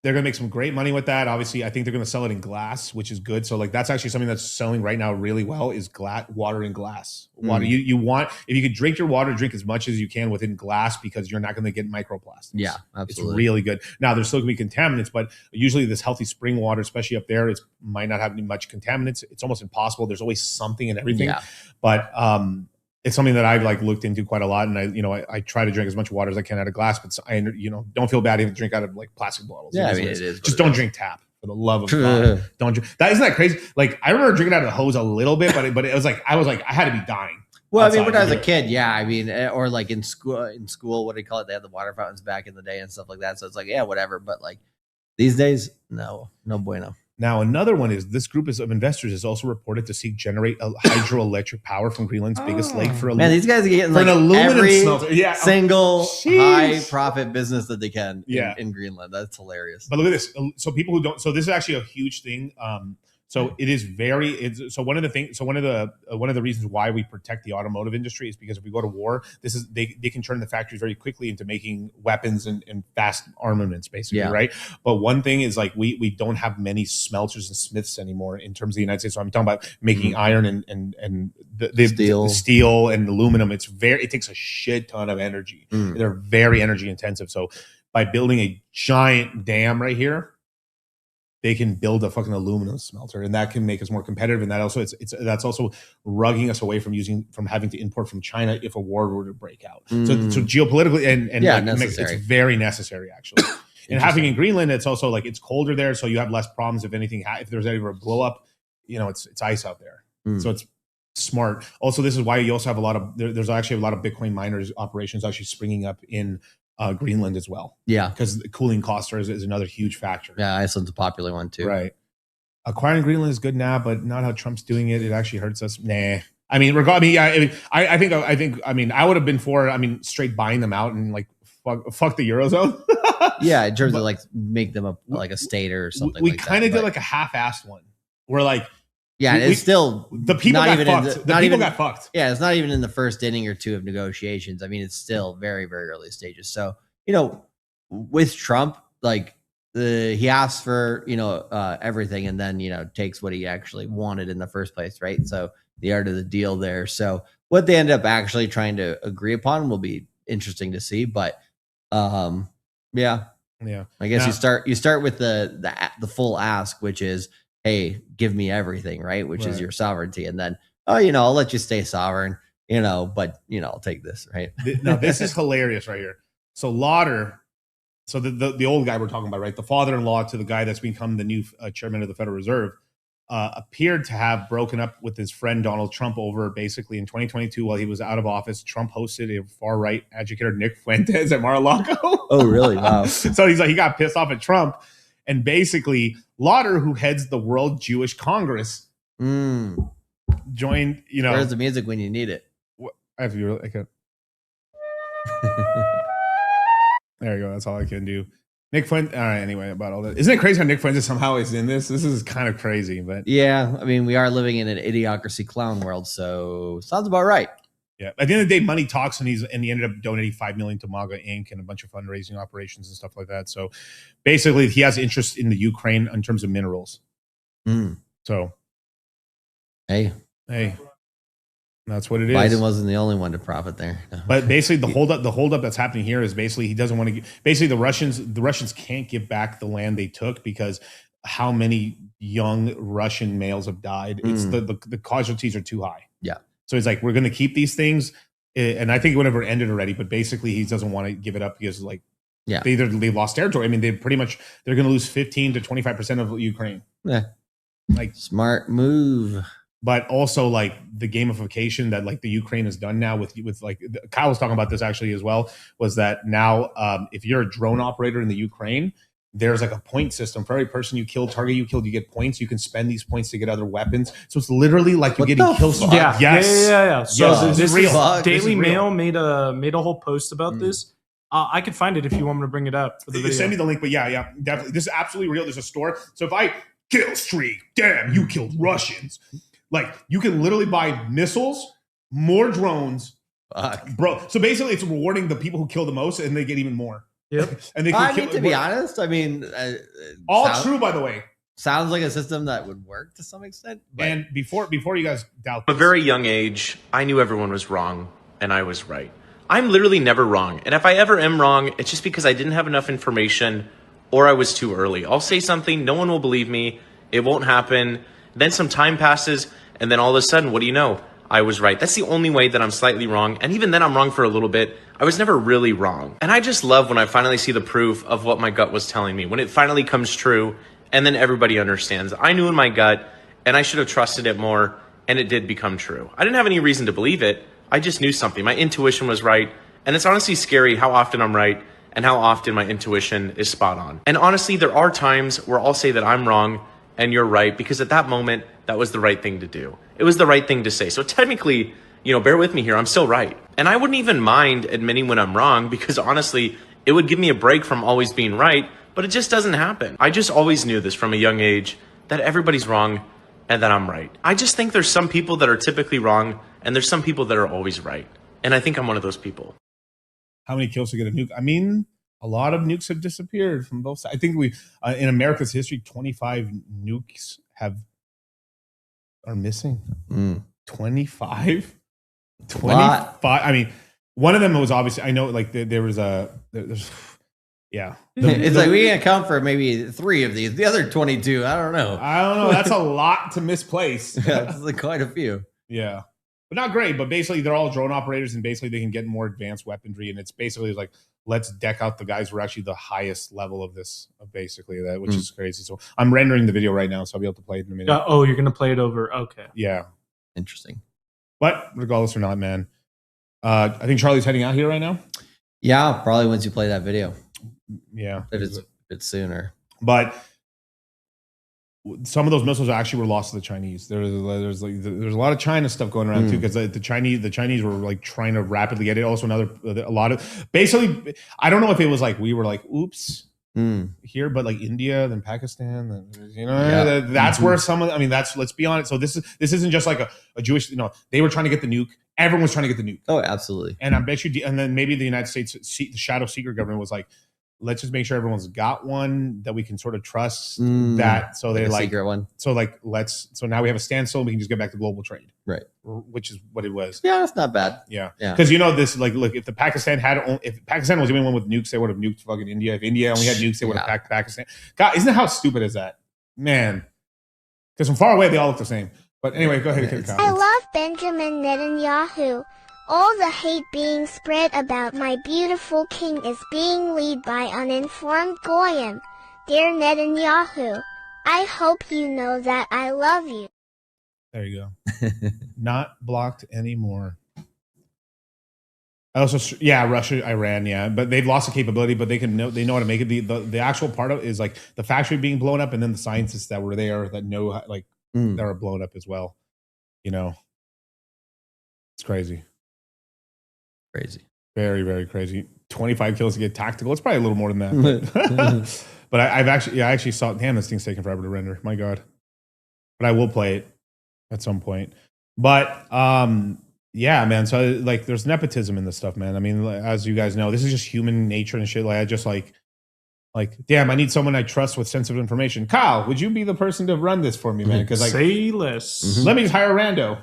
they're going to make some great money with that. Obviously, I think they're going to sell it in glass, which is good. So like that's actually something that's selling right now really well is water in glass. Water. You want, if you could drink your water, drink as much as you can within glass because you're not going to get microplastics. Yeah, absolutely. It's really good. Now there's still going to be contaminants, but usually this healthy spring water, especially up there, it might not have any much contaminants. It's almost impossible. There's always something in everything. Yeah. But it's something that I've like looked into quite a lot, and I try to drink as much water as I can out of glass, but I don't feel bad if you drink out of like plastic bottles. Yeah, it is. Just don't drink tap for the love of God. Don't drink. Isn't that crazy? Like I remember drinking out of the hose a little bit, but it was like I had to be dying. Well, I mean, when I was a kid, yeah, I mean, or like in school, what do you call it? They had the water fountains back in the day and stuff like that. So it's like, yeah, whatever. But like these days, no bueno. Now, another one is this group of investors is also reported to generate hydroelectric power from Greenland's biggest lake for these guys are getting like an aluminum smelter. Yeah, single high profit business that they can in Greenland. That's hilarious. But look at this. So people who don't, so this is actually a huge thing. So it is one of the reasons why we protect the automotive industry is because if we go to war, they can turn the factories very quickly into making weapons and fast armaments, basically, right? But one thing is like we don't have many smelters and smiths anymore in terms of the United States. So I'm talking about making iron and the steel and aluminum. It takes a shit ton of energy. They're very energy intensive. So by building a giant dam right here, they can build a fucking aluminum smelter, and that can make us more competitive. And that also that's also rugging us away from having to import from China if a war were to break out. So geopolitically and necessary. It's very necessary actually. And having in Greenland, it's also like it's colder there, so you have less problems if anything. If there's ever a blow up, it's ice out there, so it's smart. Also, this is why you also have a lot of there's actually a lot of Bitcoin miners operations actually springing up in Greenland as well. Yeah, because the cooling costs is another huge factor. Yeah, Iceland's a popular one too. Right. Acquiring Greenland is good now, but not how Trump's doing it. It actually hurts us. Nah. I mean, I think I would have been for straight buying them out and like fuck the Eurozone. Yeah, in terms of like make them like a state or something. We kind of did like a half-assed one. We're like, it's still the people got fucked. The people got fucked. Yeah, it's not even in the first inning or two of negotiations. I mean, it's still very, very early stages. So, with Trump, like he asks for, everything and then, takes what he actually wanted in the first place. Right. So the art of the deal there. So what they end up actually trying to agree upon will be interesting to see. But, yeah. I guess you start with the full ask, which is, hey, give me everything, right? Which is your sovereignty. And then, I'll let you stay sovereign, but I'll take this, right? Now this is hilarious right here. So Lauder, so the old guy we're talking about, right? The father-in-law to the guy that's become the new chairman of the Federal Reserve, appeared to have broken up with his friend Donald Trump over basically in 2022 while he was out of office. Trump hosted a far-right educator, Nick Fuentes, at Mar-a-Lago. Oh, really? Wow. So he got pissed off at Trump. And basically, Lauder, who heads the World Jewish Congress, joined, Where's the music when you need it? I have to be really, there you go. That's all I can do. Nick Fuentes. All right. Anyway, about all that. Isn't it crazy how Nick Fuentes somehow is in this? This is kind of crazy, but yeah. I mean, we are living in an idiocracy clown world, so sounds about right. Yeah. At the end of the day, money talks, and he ended up donating $5 million to MAGA Inc. and a bunch of fundraising operations and stuff like that. So basically, he has interest in the Ukraine in terms of minerals. So, hey. That's what it is. Biden wasn't the only one to profit there. No. But basically, the holdup that's happening here is basically he doesn't want to. Basically, the Russians can't give back the land they took because how many young Russian males have died. It's the casualties are too high. Yeah. So he's like, we're going to keep these things, and I think it would have ended already. But basically, he doesn't want to give it up because they lost territory. I mean, they're going to lose 15 to 25% of Ukraine. Yeah. Like smart move. But also like the gamification that like the Ukraine has done now with like Kyle was talking about this actually as well, was that now if you're a drone operator in the Ukraine, there's like a point system for every person you kill, target you killed, you get points. You can spend these points to get other weapons. So it's literally like you're getting kill shot. Yeah. Yes. Yeah. So yes. this real. is Daily Mail made a whole post about this. I could find it if you want me to bring it up for the video. Send me the link, but yeah, definitely. This is absolutely real. There's a store. So if I kill streak, damn, you killed Russians. Like you can literally buy missiles, more drones, bro. So basically, it's rewarding the people who kill the most, and they get even more. Yep. And they can to be honest, I mean, true, by the way. Sounds like a system that would work to some extent. But. And before you guys doubt, from a very young age, I knew everyone was wrong, and I was right. I'm literally never wrong, and if I ever am wrong, it's just because I didn't have enough information, or I was too early. I'll say something, no one will believe me. It won't happen. Then some time passes, and then all of a sudden, what do you know? I was right. That's the only way that I'm slightly wrong. And even then, I'm wrong for a little bit. I was never really wrong. And I just love when I finally see the proof of what my gut was telling me, when it finally comes true, and then everybody understands. I knew in my gut, and I should have trusted it more, and it did become true. I didn't have any reason to believe it. I just knew something. My intuition was right. And it's honestly scary how often I'm right and how often my intuition is spot on. And honestly, there are times where I'll say that I'm wrong and you're right, because at that moment, that was the right thing to do. It was the right thing to say. So technically, bear with me here, I'm still right. And I wouldn't even mind admitting when I'm wrong, because honestly, it would give me a break from always being right, but it just doesn't happen. I just always knew this from a young age, that everybody's wrong and that I'm right. I just think there's some people that are typically wrong and there's some people that are always right. And I think I'm one of those people. How many kills to get a nuke? I mean, a lot of nukes have disappeared from both sides. I think we, in America's history, 25 nukes are missing. 25? 25? I mean, one of them was obviously, I know, like, there's Yeah. It's like we can account for maybe 3 of these. The other 22, I don't know. That's a lot to misplace. That's like quite a few. Yeah. But not great. But basically, they're all drone operators, and basically they can get more advanced weaponry. And it's basically like, let's deck out the guys who are actually the highest level of this, of basically that, which is crazy. So I'm rendering the video right now, so I'll be able to play it in a minute. Oh, you're gonna play it over? Okay. Yeah. Interesting. But regardless or not, man, I think Charlie's heading out here right now. Yeah, probably once you play that video. Yeah, if it's a bit sooner. But some of those missiles actually were lost to the Chinese. There's a lot of China stuff going around too, because the Chinese were like trying to rapidly get it. Also, a lot of basically, I don't know if it was like we were like, oops. Here, but like India, then Pakistan, then that's where some of. I mean, let's be honest. So this isn't just like a Jewish. They were trying to get the nuke. Everyone was trying to get the nuke. Oh, absolutely. And I bet you. And then maybe the United States, the shadow secret government was like, let's just make sure everyone's got one that we can sort of trust. That so they're like secret one. So like so now we have a standstill and we can just get back to global trade, right? Which is what it was. Yeah, that's not bad. Yeah, because this like look, if Pakistan was the only one with nukes, they would have nuked fucking India. If India only had nukes, they would have packed Pakistan. God, isn't that how stupid is that, man? Because from far away they all look the same. But anyway, go ahead. I love Benjamin Netanyahu. All the hate being spread about my beautiful king is being led by uninformed goyim. Dear Netanyahu, I hope you know that I love you. There you go. Not blocked anymore. Also, Russia, Iran, but they've lost the capability, but they know how to make it. The actual part of it is like the factory being blown up, and then the scientists that were there that know that are blown up as well. It's crazy. Crazy. Very, very crazy. 25 kills to get tactical. It's probably a little more than that. But I actually saw, damn, this thing's taking forever to render. My God. But I will play it at some point. But yeah, man. So like there's nepotism in this stuff, man. I mean, as you guys know, this is just human nature and shit. Like I just like, damn, I need someone I trust with sensitive information. Kyle, would you be the person to run this for me, man? Because like, say less. Let me just hire a rando.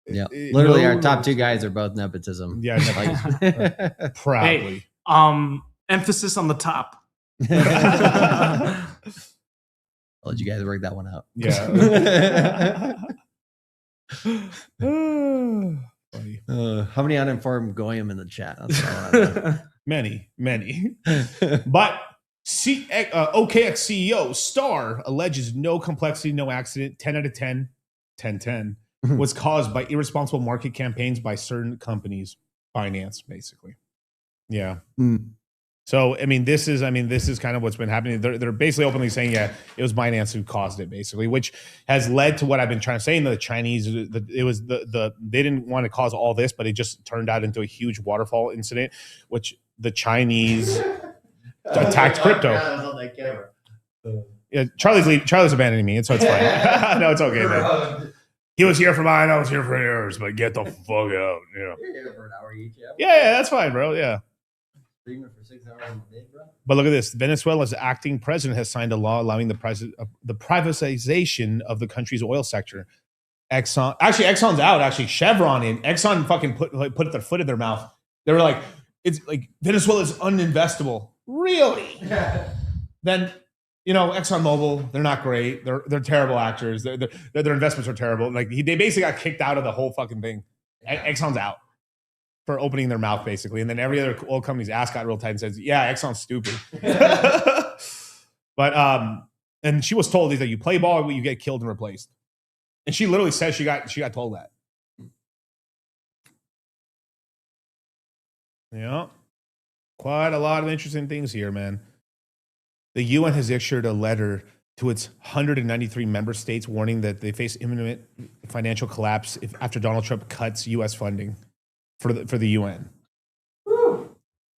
Yeah, literally, our top 2 guys are both nepotism. Yeah, proudly. Hey, emphasis on the top. I'll let you guys work that one out. Yeah. How many uninformed goyim in the chat? Many. But OKX CEO Star alleges no complexity, no accident. 10 out of 10. 10. Was caused by irresponsible market campaigns by certain companies, finance, basically. Yeah. So, this is kind of what's been happening. They're basically openly saying, yeah, it was Binance who caused it, basically, which has led to what I've been trying to say. In the Chinese, they didn't want to cause all this, but it just turned out into a huge waterfall incident, which the Chinese attacked crypto. Yeah, Charlie's abandoning me, and so it's fine. No, it's okay, man. He was here for mine, I was here for yours, but get the fuck out. Yeah. You're here for an hour each. Yeah, that's fine, bro. Yeah. Streaming for 6 hours a day, bro. But look at this. Venezuela's acting president has signed a law allowing the privatization of the country's oil sector. Exxon's out. Actually, Chevron and Exxon fucking put their foot in their mouth. They were like, it's like Venezuela is uninvestable. Really? Then ExxonMobil, they're not great. They're terrible actors. Their investments are terrible. Like they basically got kicked out of the whole fucking thing. Exxon's out for opening their mouth, basically. And then every other oil company's ass got real tight and says, yeah, Exxon's stupid. But and she was told that you play ball, you get killed and replaced. And she literally says she got told that. Yeah. Quite a lot of interesting things here, man. The UN has issued a letter to its 193 member states warning that they face imminent financial collapse after Donald Trump cuts U.S. funding for the UN. Woo.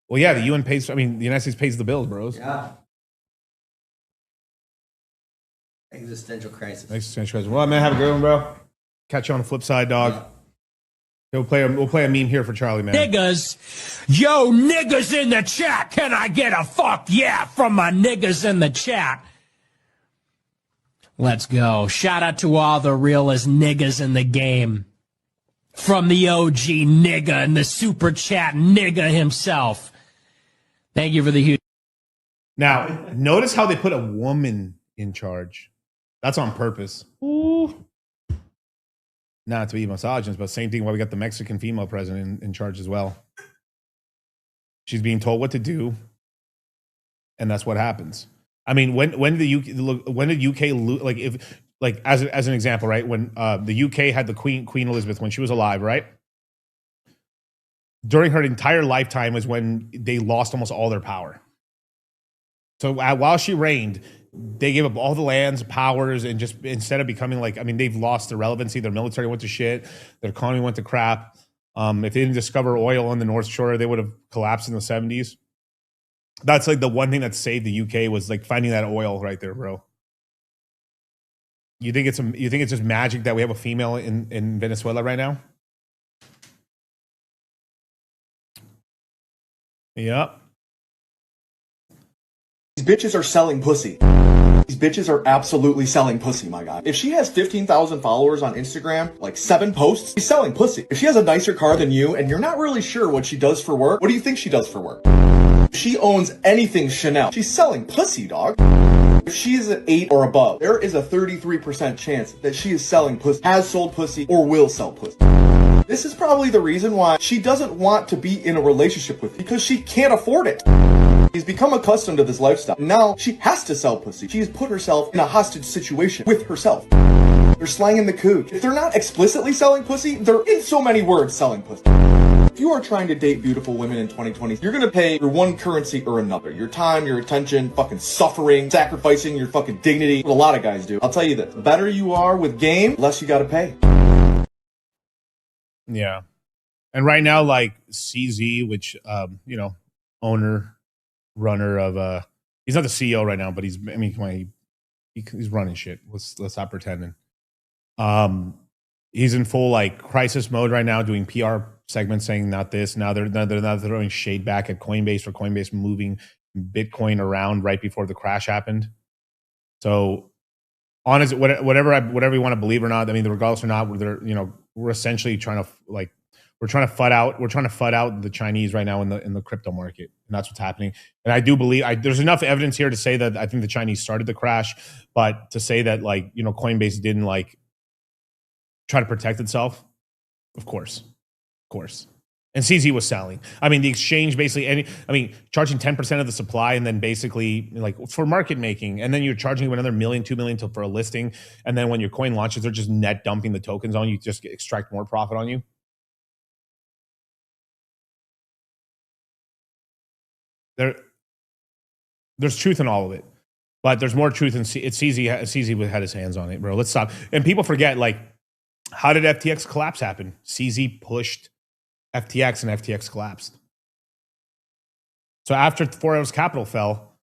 Well, yeah, the UN pays. The United States pays the bills, bros. Yeah. Existential crisis. Well, man, have a good one, bro. Catch you on the flip side, dog. Yeah. We'll play a meme here for Charlie, man. Niggas. Yo, niggas in the chat. Can I get a fuck yeah from my niggas in the chat? Let's go. Shout out to all the realest niggas in the game. From the OG nigga and the super chat nigga himself. Thank you for the huge Now, notice how they put a woman in charge. That's on purpose. Ooh. Not to be misogynist, but same thing why we got the Mexican female president in charge as well. She's being told what to do, and that's what happens. I mean, when did UK like if like as an example, right? When the UK had the Queen Elizabeth when she was alive, right? During her entire lifetime was when they lost almost all their power. So while she reigned, they gave up all the lands, powers, and just instead of becoming like, I mean, they've lost their relevancy. Their military went to shit. Their economy went to crap. If they didn't discover oil on the North Shore, they would have collapsed in the 70s. That's like the one thing that saved the UK was like finding that oil right there, bro. You think it's just magic that we have a female in Venezuela right now? Yep. These bitches are selling pussy. These bitches are absolutely selling pussy, my guy. If she has 15,000 followers on Instagram, like 7 posts, she's selling pussy. If she has a nicer car than you and you're not really sure what she does for work, what do you think she does for work? If she owns anything Chanel, she's selling pussy, dog. If she is an 8 or above, there is a 33% chance that she is selling pussy, has sold pussy, or will sell pussy. This is probably the reason why she doesn't want to be in a relationship with you, because she can't afford it. She's become accustomed to this lifestyle. Now she has to sell pussy. She's put herself in a hostage situation with herself. They're slanging the coog. If they're not explicitly selling pussy, they're in so many words selling pussy. If you are trying to date beautiful women in 2020, you're gonna pay for one currency or another. Your time, your attention, fucking suffering, sacrificing your fucking dignity. What a lot of guys do. I'll tell you this, the better you are with game, the less you gotta pay. Yeah. And right now, like CZ, which, owner, runner of, he's not the CEO right now, but he's running shit. Let's stop pretending. He's in full like crisis mode right now, doing PR segments saying not this. Now they're throwing shade back at Coinbase for Coinbase moving Bitcoin around right before the crash happened. So, honest, whatever you want to believe or not, I mean, regardless or not, we're essentially trying to fud out the Chinese right now in the crypto market, and that's what's happening. And I do believe there's enough evidence here to say that I think the Chinese started the crash, but to say that Coinbase didn't try to protect itself, of course. And CZ was selling. I mean, the exchange basically charging 10% of the supply, and then basically for market making, and then you're charging them another $1 million, $2 million for a listing, and then when your coin launches, they're just net dumping the tokens on you, just extract more profit on you. There's truth in all of it, but there's more truth in CZ. CZ had his hands on it, bro. Let's stop. And people forget, how did FTX collapse happen? CZ pushed FTX, and FTX collapsed. So after 4 Hours Capital fell,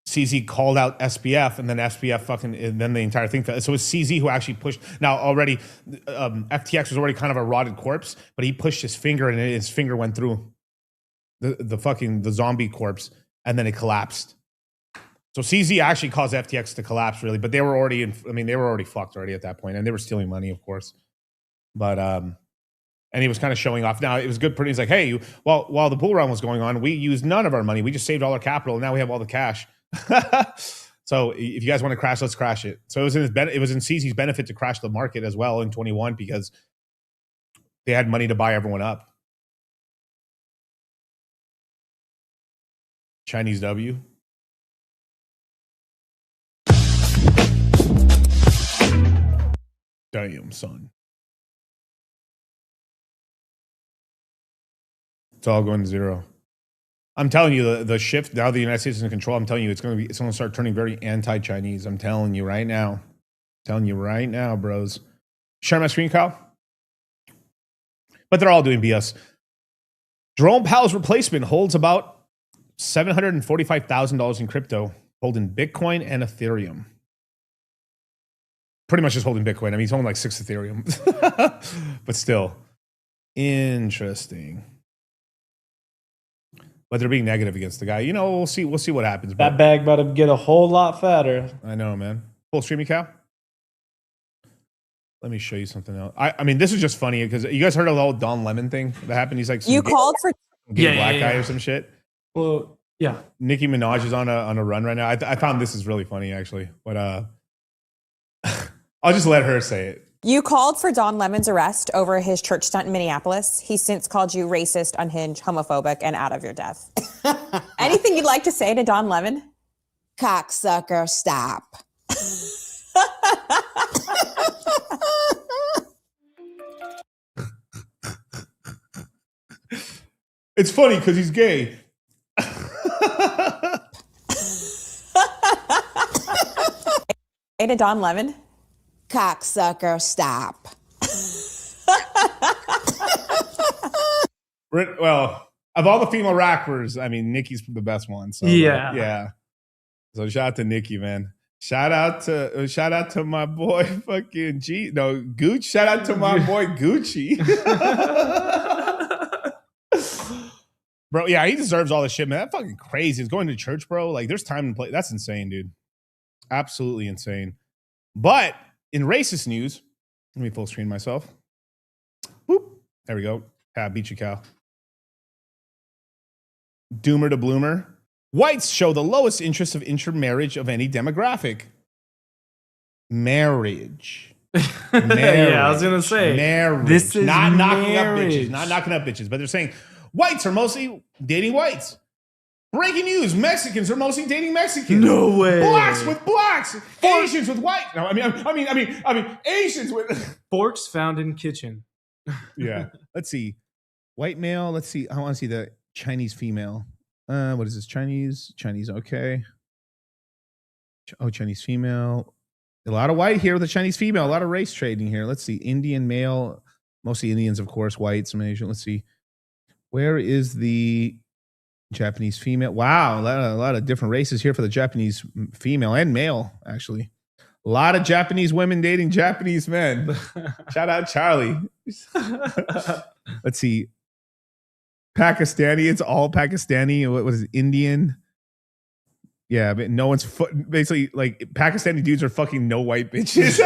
CZ called out SBF, and then SBF and then the entire thing fell. So it was CZ who actually pushed. Now already, FTX was already kind of a rotted corpse, but he pushed his finger, and his finger went through the zombie corpse, and then it collapsed. So CZ actually caused FTX to collapse, really, but they were already fucked already at that point, and they were stealing money, of course. But and he was kind of showing off. Now it was good. He's like, hey, while the bull run was going on, we used none of our money. We just saved all our capital, and now we have all the cash. So if you guys want to crash, let's crash it. So it was in CZ's benefit to crash the market as well in 21 because they had money to buy everyone up. Chinese W. Damn, son. It's all going to zero. I'm telling you, the shift now the United States is in control. I'm telling you, it's going to start turning very anti-Chinese. I'm telling you right now. Bros. Share my screen, Kyle. But they're all doing BS. Jerome Powell's replacement holds about $745,000 in crypto, holding Bitcoin and Ethereum. Pretty much just holding Bitcoin. I mean, he's holding like 6 Ethereum. But still, interesting. But they're being negative against the guy. We'll see what happens. That bag about to get a whole lot fatter. I know, man. Full streaming cow. Let me show you something else. I mean, this is just funny because you guys heard of the whole Don Lemon thing that happened. He's like, you called for gay black guy or some shit. Well, Yeah. Nicki Minaj is on a run right now. I found this is really funny actually, but I'll just let her say it. You called for Don Lemon's arrest over his church stunt in Minneapolis. He's since called you racist, unhinged, homophobic, and out of your depth. Anything you'd like to say to Don Lemon? Cocksucker, stop. It's funny because he's gay. Say to Don Lemon? Cocksucker, stop. Well, of all the female rappers, I mean, Nicki's the best one. So Yeah. So shout out to Nicki, man. Shout out to my boy fucking Gucci. Shout out to my boy Gucci. Bro, yeah, he deserves all the shit, man. That fucking crazy. He's going to church, bro. Like, there's time and place. That's insane, dude. Absolutely insane. But in racist news, let me full screen myself. Boop. There we go. Beat you, Cal. Doomer to bloomer. Whites show the lowest interest of intermarriage of any demographic. Marriage. Yeah, I was gonna say marriage. this is not knocking up marriage. bitches. Not knocking up bitches, but they're saying whites are mostly dating whites. Breaking news: Mexicans are mostly dating Mexicans. No way. Blacks with blacks. Asians with white. No, I mean Asians with Forks found in kitchen. Yeah. Let's see. White male. Let's see. I want to see the Chinese female. What is this? Chinese. Okay. Oh, Chinese female. A lot of white here with a Chinese female. A lot of race trading here. Let's see. Indian male. Mostly Indians, of course. White, some Asian. Let's see. Where is the Japanese female? Wow, a lot of different races here for the Japanese female and male, actually. A lot of Japanese women dating Japanese men. Shout out Charlie. Let's see. Pakistani. It's all Pakistani. What was it? Indian. Yeah, but no one's basically like Pakistani dudes are fucking no white bitches.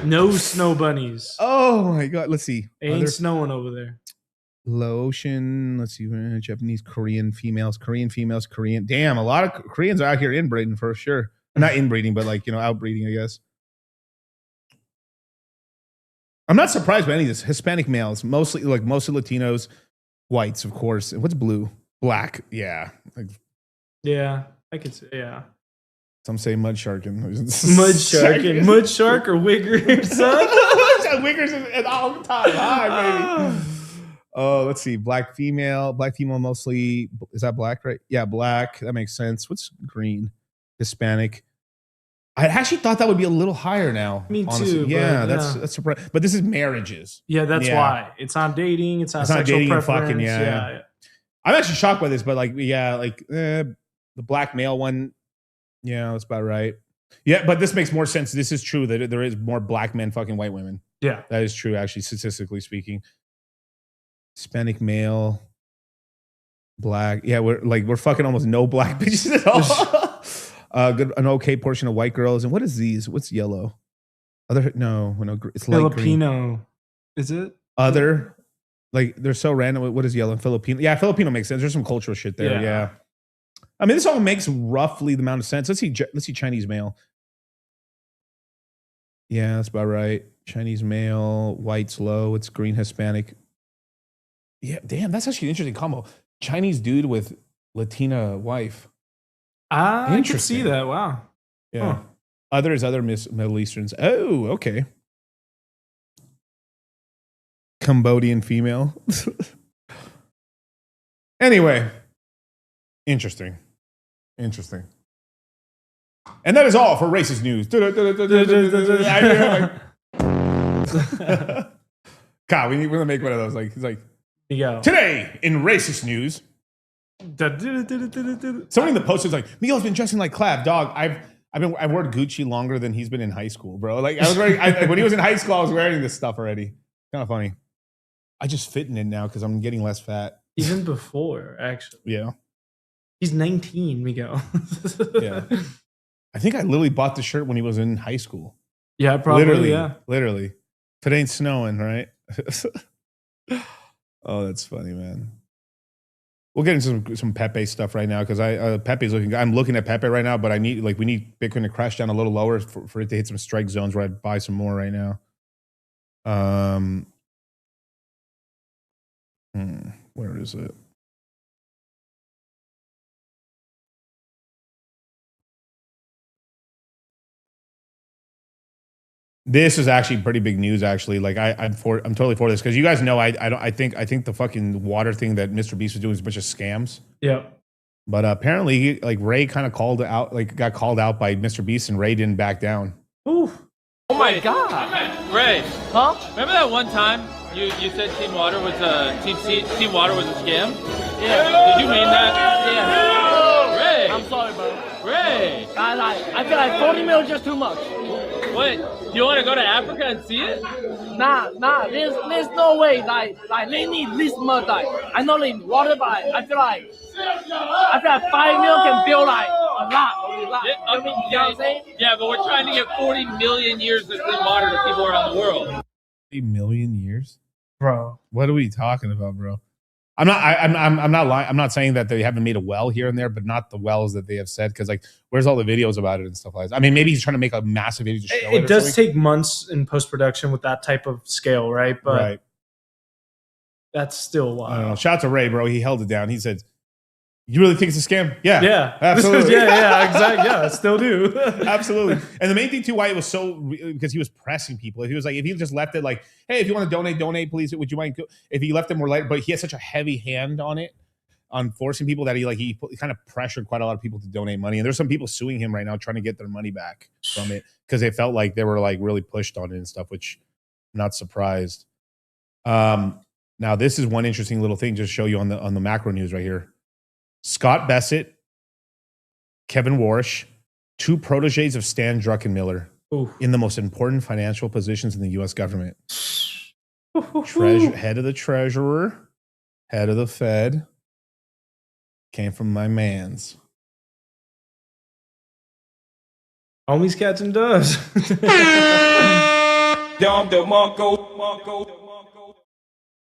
No snow bunnies. Oh my god. Let's see. Ain't snowing over there. Laotian. Let's see. Japanese, Korean females. Damn, a lot of Koreans are out here inbreeding for sure. Not inbreeding, but like, outbreeding, I guess. I'm not surprised by any of this. Hispanic males, mostly Latinos, whites, of course. What's blue? Black. Yeah. Yeah, I could say, yeah. Some say mud sharking. Mud shark or wigger, son. Wiggers at all the time. Hi, baby. Oh, let's see. Black female mostly. Is that black, right? Yeah, black. That makes sense. What's green? Hispanic. I actually thought that would be a little higher now. Me honestly. too. Yeah, that's surprising. But this is marriages. Yeah, that's why. It's on dating. It's on sexual dating and preference. fucking, yeah. I'm actually shocked by this, but the black male one, yeah, that's about right. Yeah, but this makes more sense. This is true that there is more black men fucking white women. Yeah. That is true, actually, statistically speaking. Hispanic male, black. Yeah, we're fucking almost no black bitches at all. An okay portion of white girls. And what is these? What's yellow? It's light Filipino. green. Is it? Other. Like, they're so random. What is yellow? Filipino. Yeah, Filipino makes sense. There's some cultural shit there. Yeah. I mean, this all makes roughly the amount of sense. Let's see Chinese male. Yeah, that's about right. Chinese male, white's low. It's green Hispanic. Yeah, damn, that's actually an interesting combo. Chinese dude with Latina wife. I can see that. Wow. Yeah. Huh. Other Middle Easterns. Oh, okay. Cambodian female. Anyway, interesting. And that is all for racist news. God, we're gonna make one of those. Like, it's like today in racist news. Somebody in the post was like, Miguel's been dressing like Clav. Dog, I've worn Gucci longer than he's been in high school, bro. Like, I was wearing when he was in high school, I was wearing this stuff already. Kind of funny. I just fit in it now because I'm getting less fat. Even before, actually. Yeah. He's 19, Miguel. Yeah. I think I literally bought the shirt when he was in high school. Yeah, probably. Literally. If it ain't snowing, right? Oh, that's funny, man. We'll get into some Pepe stuff right now because Pepe's looking. I'm looking at Pepe right now, but we need Bitcoin to crash down a little lower for it to hit some strike zones where I'd buy some more right now. Where is it? This is actually pretty big news. Actually, like I'm totally for this because you guys know I think the fucking water thing that Mr. Beast was doing is a bunch of scams. Yeah. But apparently, like Ray kind of got called out by Mr. Beast, and Ray didn't back down. Ooh. Oh my God. Ray. Huh? Remember that one time you said Team Water was a Team Water was a scam? Yeah. Did you mean that? Yeah. Ray. I'm sorry, bro. Ray. I feel like 40 mil is just too much. What? Do you want to go to Africa and see it? Nah. There's no way. Like they need this much. Like I know they need water, but I feel like 5 mil can build like a lot. Yeah, you know what I'm saying? Yeah, but we're trying to get 40 million years of clean water to people around the world. 40 million years, bro. What are we talking about, bro? I'm not lying. I'm not saying that they haven't made a well here and there, but not the wells that they have said. Because like, where's all the videos about it and stuff like that? I mean, maybe he's trying to make a massive video to show it. It does take months in post production with that type of scale, right? But that's still wild. I don't know. Shout out to Ray, bro. He held it down. He said, "You really think it's a scam?" Yeah, absolutely. yeah, exactly. Yeah, I still do. Absolutely. And the main thing too, why it was so, because he was pressing people. If he was like, if he just left it like, "Hey, if you want to donate, please. Would you mind?" If he left them more light, but he had such a heavy hand on it, on forcing people that he kind of pressured quite a lot of people to donate money. And there's some people suing him right now trying to get their money back from it because they felt like they were like really pushed on it and stuff. Which I'm not surprised. Now this is one interesting little thing just to show you on the macro news right here. Scott Bessett, Kevin Warsh, two proteges of Stan Druckenmiller in the most important financial positions in the U.S. government. Head of the treasurer, head of the Fed, came from my mans. Homies catching doves.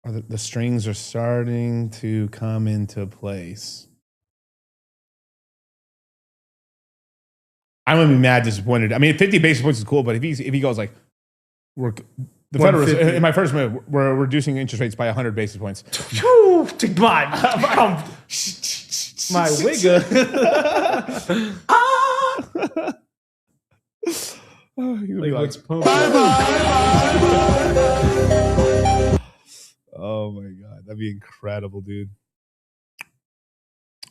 The strings are starting to come into place. I'm gonna be mad disappointed. I mean, 50 basis points is cool, but if he goes like, the Federal Reserve, in my first minute, we're reducing interest rates by 100 basis points. My wigger. Oh my God, that'd be incredible, dude.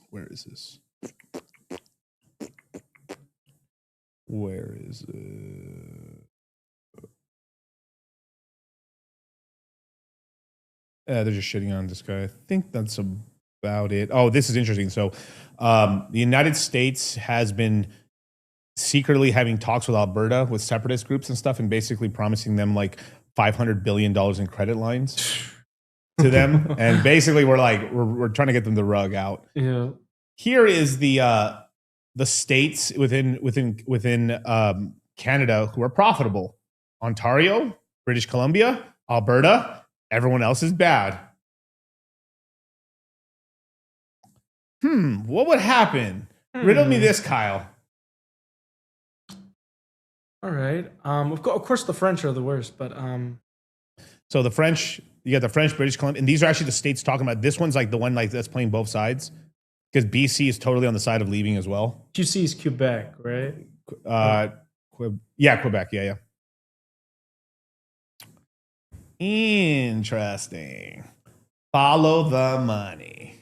Where is this? Where is it? They're just shitting on this guy. I think that's about it. Oh, this is interesting. So, the United States has been secretly having talks with Alberta, with separatist groups and stuff, and basically promising them like $500 billion in credit lines to them. And basically, we're trying to get them the rug out. Yeah. Here is the states within Canada who are profitable: Ontario, British Columbia, Alberta. Everyone else is bad. What would happen? Riddle me this, Kyle. All right. Of course, the French are the worst, but so the French, you got the French, British Columbia, and these are actually the states talking about. This one's like the one like that's playing both sides, because BC is totally on the side of leaving as well. QC is Quebec, right? Quebec. Yeah. Interesting. Follow the money.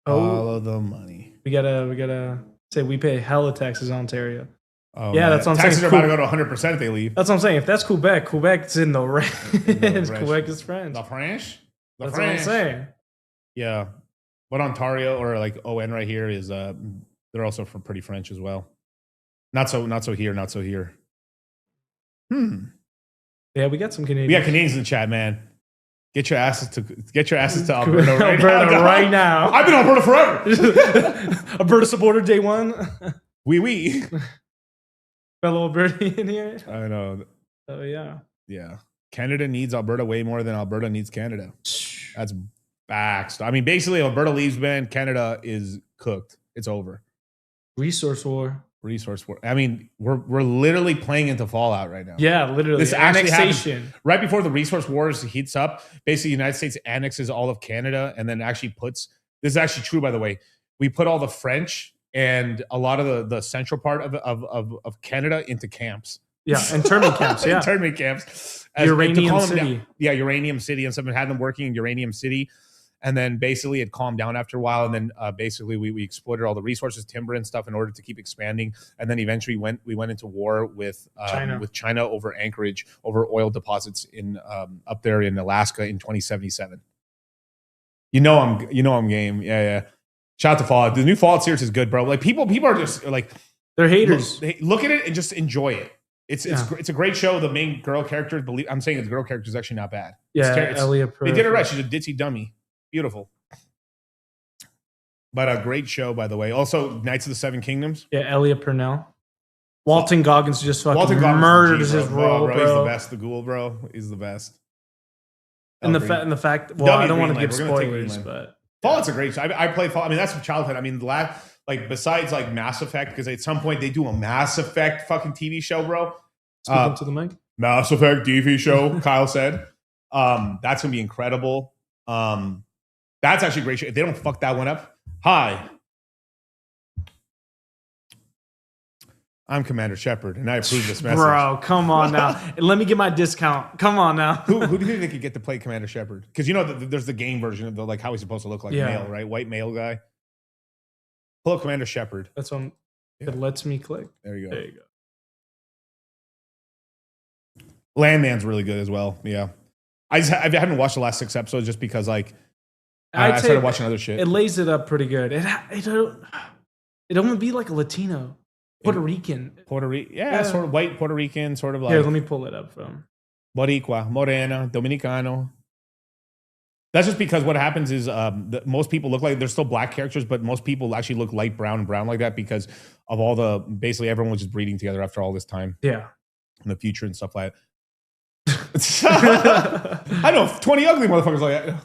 Follow the money. We gotta say we pay hella taxes in Ontario. Oh, yeah, man. that's what I'm saying. Taxes are about to go to 100% if they leave. That's what I'm saying. If that's Quebec's in the red. Quebec is French. The French? That's what I'm saying. Yeah. But Ontario or like ON right here is they're also pretty French as well. Not so here, not so here. Yeah, we got some Canadians. We got Canadians in the chat, man. Get your asses to Alberta right now. I've been Alberta forever. Alberta supporter day one. Oui. Fellow Alberta in here. I know. Oh yeah. Yeah. Canada needs Alberta way more than Alberta needs Canada. That's Facts. I mean, basically, if Alberta leaves, man, Canada is cooked. It's over. Resource war. Resource war. I mean, we're literally playing into Fallout right now. Yeah, literally. This actually Annexation. happens right before the resource wars heats up. Basically, the United States annexes all of Canada and then actually puts. This is actually true, by the way. We put all the French and a lot of the central part of Canada into camps. Yeah, internment camps. Yeah, internment camps. Uranium City. Yeah, Uranium City, and someone had them working in Uranium City. And then basically it calmed down after a while. And then basically we exploited all the resources, timber and stuff in order to keep expanding. And then eventually we went into war with China over Anchorage, over oil deposits in up there in Alaska in 2077. You know I'm game. Yeah. Shout out to Fallout. The new Fallout series is good, bro. Like people are just like they're haters. Look at it and just enjoy it. It's a great show. The main girl character, I'm saying the girl character is actually not bad. Elia. They did it right. She's a ditzy dummy. Beautiful. But a great show, by the way. Also, Knights of the Seven Kingdoms. Yeah, Elia Purnell. Walton Goggins just fucking murders his role, bro. He's the best. The ghoul, bro. He's the best. And the fact, well, I don't want to give spoilers, but Fallout's a great show. I played Fallout. I mean, that's from childhood. I mean, besides like Mass Effect, because at some point they do a Mass Effect fucking TV show, bro. Speaking to the mic. Mass Effect TV show, Kyle said. That's gonna be incredible. That's actually a great show. If they don't fuck that one up, hi. I'm Commander Shepard, and I approve this message. Bro, come on now. Let me get my discount. Come on now. Who do you think they could get to play Commander Shepard? Because you know there's the game version of like how he's supposed to look like male, right? White male guy. Pull up Commander Shepard. That's on. It lets me click. There you go. There you go. Landman's really good as well. Yeah, I haven't watched the last 6 episodes just because like I started watching other shit. It lays it up pretty good. It only be like a Latino. Puerto Rican. Yeah, sort of white Puerto Rican, sort of like. Here, let me pull it up. Boricua, Morena, Dominicano. That's just because what happens is most people look like they're still black characters, but most people actually look light brown and brown like that because of all the basically everyone was just breeding together after all this time. Yeah, in the future and stuff like that. I know 20 ugly motherfuckers like that.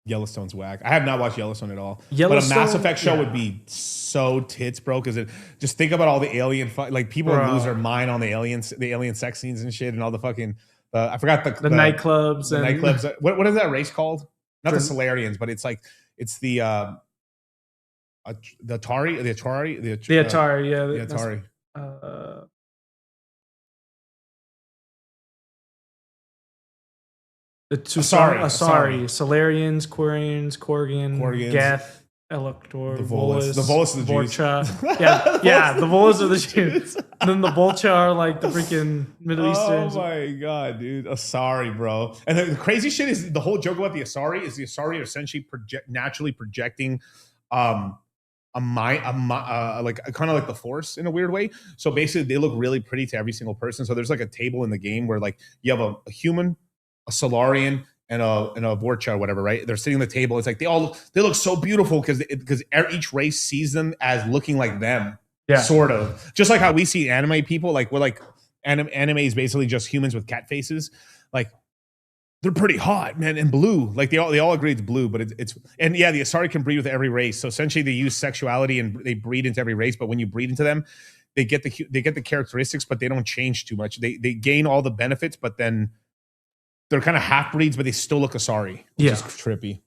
Yellowstone's whack. I have not watched Yellowstone at all. But a Mass Effect show would be so tits, bro. Because just think about all the alien, like people would lose their mind on the alien sex scenes and shit, and all the fucking. I forgot the nightclubs. The nightclubs. What is that race called? Not the Solarians, but it's the Atari. The Atari. The Atari. Yeah. The Atari. Asari, Solarians, Quarians, Korgans, Geth, Elector, the Volus. The Volus of the Borcha. Yeah, the Volus of the Jews. And then the Bolcha are like the freaking Middle Easterns. Oh my god, dude. Asari, bro. And the crazy shit is the whole joke about the Asari is the Asari are essentially naturally projecting like kind of like the Force in a weird way. So basically they look really pretty to every single person. So there's like a table in the game where like you have a human, a Solarian, and a Vorcha or whatever, right? They're sitting on the table. It's like they look so beautiful because each race sees them as looking like them, sort of. Just like how we see anime people, like we're like anime is basically just humans with cat faces. Like they're pretty hot, man, and blue. Like they all agree it's blue, but it's and yeah, the Asari can breed with every race. So essentially, they use sexuality and they breed into every race. But when you breed into them, they get the characteristics, but they don't change too much. They gain all the benefits, but then they're kind of half breeds, but they still look Asari, which is trippy.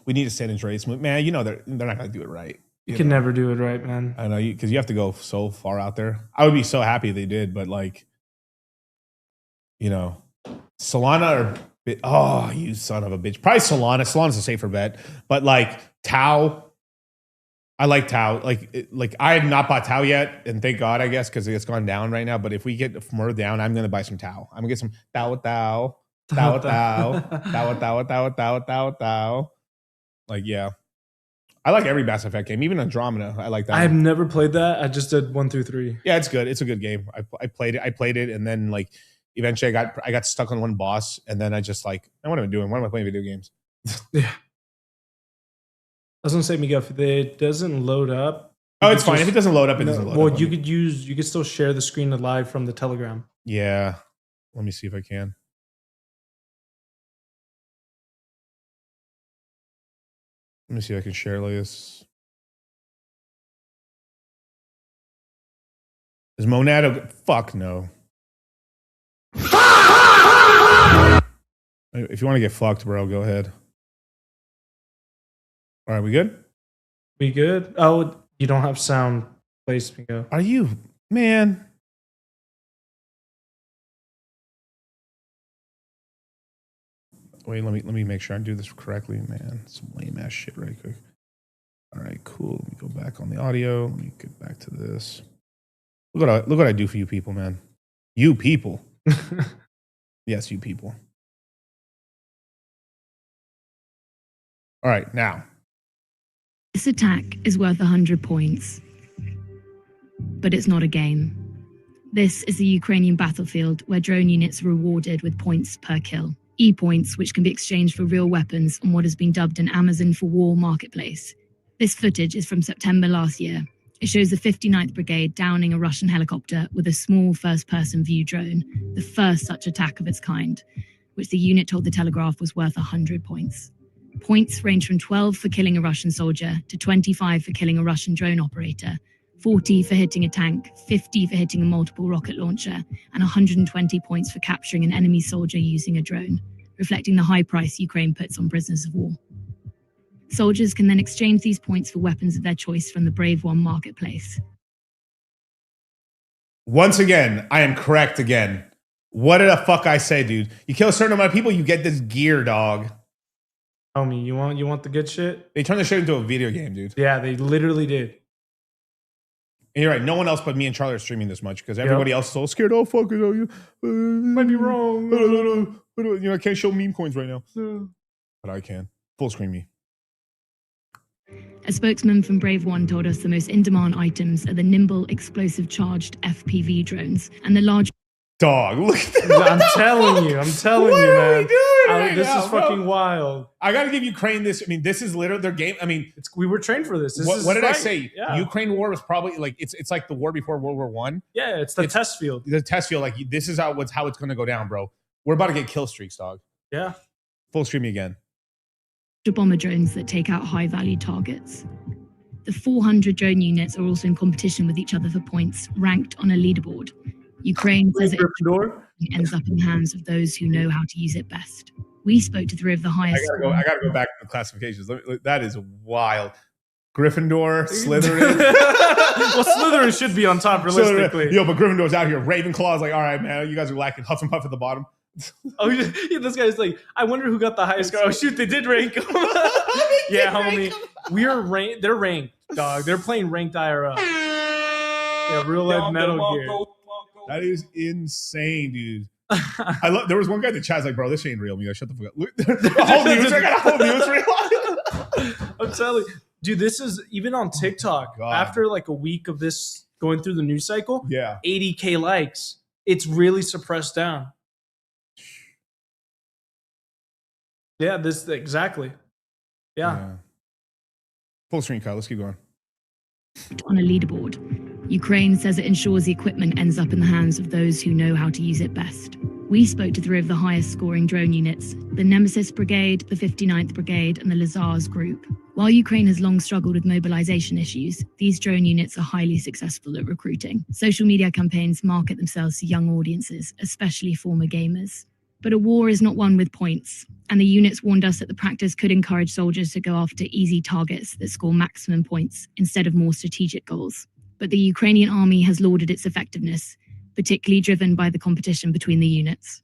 We need a San Andreas movie. Man, you know they're not going to do it right. You can never do it right, man. I know, because you have to go so far out there. I would be so happy they did, but like, you know, Solana or you son of a bitch. Probably Solana. Solana's a safer bet, but like Tau. I like Tau. Like I have not bought Tau yet, and thank God, I guess, because it's gone down right now. But if we get more down, I'm gonna buy some Tau. I'm gonna get some Tau. Like, yeah. I like every Mass Effect game, even Andromeda. I like that. I've never played that. I just did 1 through 3. Yeah, it's good. It's a good game. I played it, and then like eventually I got stuck on one boss, and then I just like, what am I doing? Why am I playing video games? Yeah. I was gonna say, Miguel, if it doesn't load up. Oh, it's fine. If it doesn't load up, it doesn't load up. Well, you could still share the screen live from the Telegram. Yeah. Let me see if I can. Let me see if I can share this. Is Monado? Fuck no. If you want to get fucked, bro, go ahead. All right, we good? We good? Oh, you don't have sound. Place me go. Are you, man? Wait, let me make sure I do this correctly, man. Some lame ass shit right quick. All right, cool. Let me go back on the audio. Let me get back to this. Look what I do for you people, man. You people. Yes, you people. All right, now. This attack is worth 100 points. But it's not a game. This is the Ukrainian battlefield where drone units are rewarded with points per kill. E-points, which can be exchanged for real weapons on what has been dubbed an Amazon for War marketplace. This footage is from September last year. It shows the 59th Brigade downing a Russian helicopter with a small first-person view drone, the first such attack of its kind, which the unit told the Telegraph was worth 100 points. Points range from 12 for killing a Russian soldier to 25 for killing a Russian drone operator, 40 for hitting a tank, 50 for hitting a multiple rocket launcher, and 120 points for capturing an enemy soldier using a drone, reflecting the high price Ukraine puts on prisoners of war. Soldiers can then exchange these points for weapons of their choice from the Brave One marketplace. Once again, I am correct again. What did the fuck I say, dude? You kill a certain amount of people, you get this gear, dog. Homie, you want the good shit? They turned the shit into a video game, dude. Yeah, they literally did. And you're right. No one else but me and Charlie are streaming this much because everybody else is so scared. Oh, fuck it. Oh, you might be wrong. You know, I can't show meme coins right now. But I can. Full screen me. A spokesman from Brave One told us the most in-demand items are the nimble, explosive-charged FPV drones and the large... Dog, look at that. I'm telling you, What man. are we doing right This now, is fucking bro? wild. I got to give Ukraine this. I mean, this is literally their game. I mean, we were trained for this. What did I say? Yeah. Ukraine war was probably like it's like the war before World War One. Yeah, it's the test field. The test field. Like this is how it's going to go down, bro. We're about to get kill streaks, dog. Yeah. Full stream me again. bomber drones that take out high-value targets. The 400 drone units are also in competition with each other for points, ranked on a leaderboard. Ukraine says it ends up in the hands of those who know how to use it best. We spoke to three of the highest... I gotta go back to the classifications. That is wild. Gryffindor, Slytherin. Well, Slytherin should be on top realistically. Yo, but Gryffindor's out here. Ravenclaw's like, all right, man, you guys are lacking. Huff and Puff at the bottom. Oh, yeah, this guy's like, I wonder who got the highest score. Oh, shoot, they did rank him. Yeah, homie. We are ranked. They're ranked, dog. They're playing ranked IRL. Yeah, real life Metal Gear. That is insane, dude. I love. There was one guy in the chat's like, bro, this ain't real. Me, shut the fuck up. Look, the whole news. I got a whole news real. I'm telling you, dude. This is even on TikTok. After like a week of this going through the news cycle. Yeah, 80K likes. It's really suppressed down. Yeah, this exactly. Yeah. Full screen, Kyle. Let's keep going. On a leaderboard. Ukraine says it ensures the equipment ends up in the hands of those who know how to use it best. We spoke to three of the highest scoring drone units, the Nemesis Brigade, the 59th Brigade, and the Lazars Group. While Ukraine has long struggled with mobilization issues, these drone units are highly successful at recruiting. Social media campaigns market themselves to young audiences, especially former gamers. But a war is not won with points, and the units warned us that the practice could encourage soldiers to go after easy targets that score maximum points instead of more strategic goals. But the Ukrainian army has lauded its effectiveness, particularly driven by the competition between the units.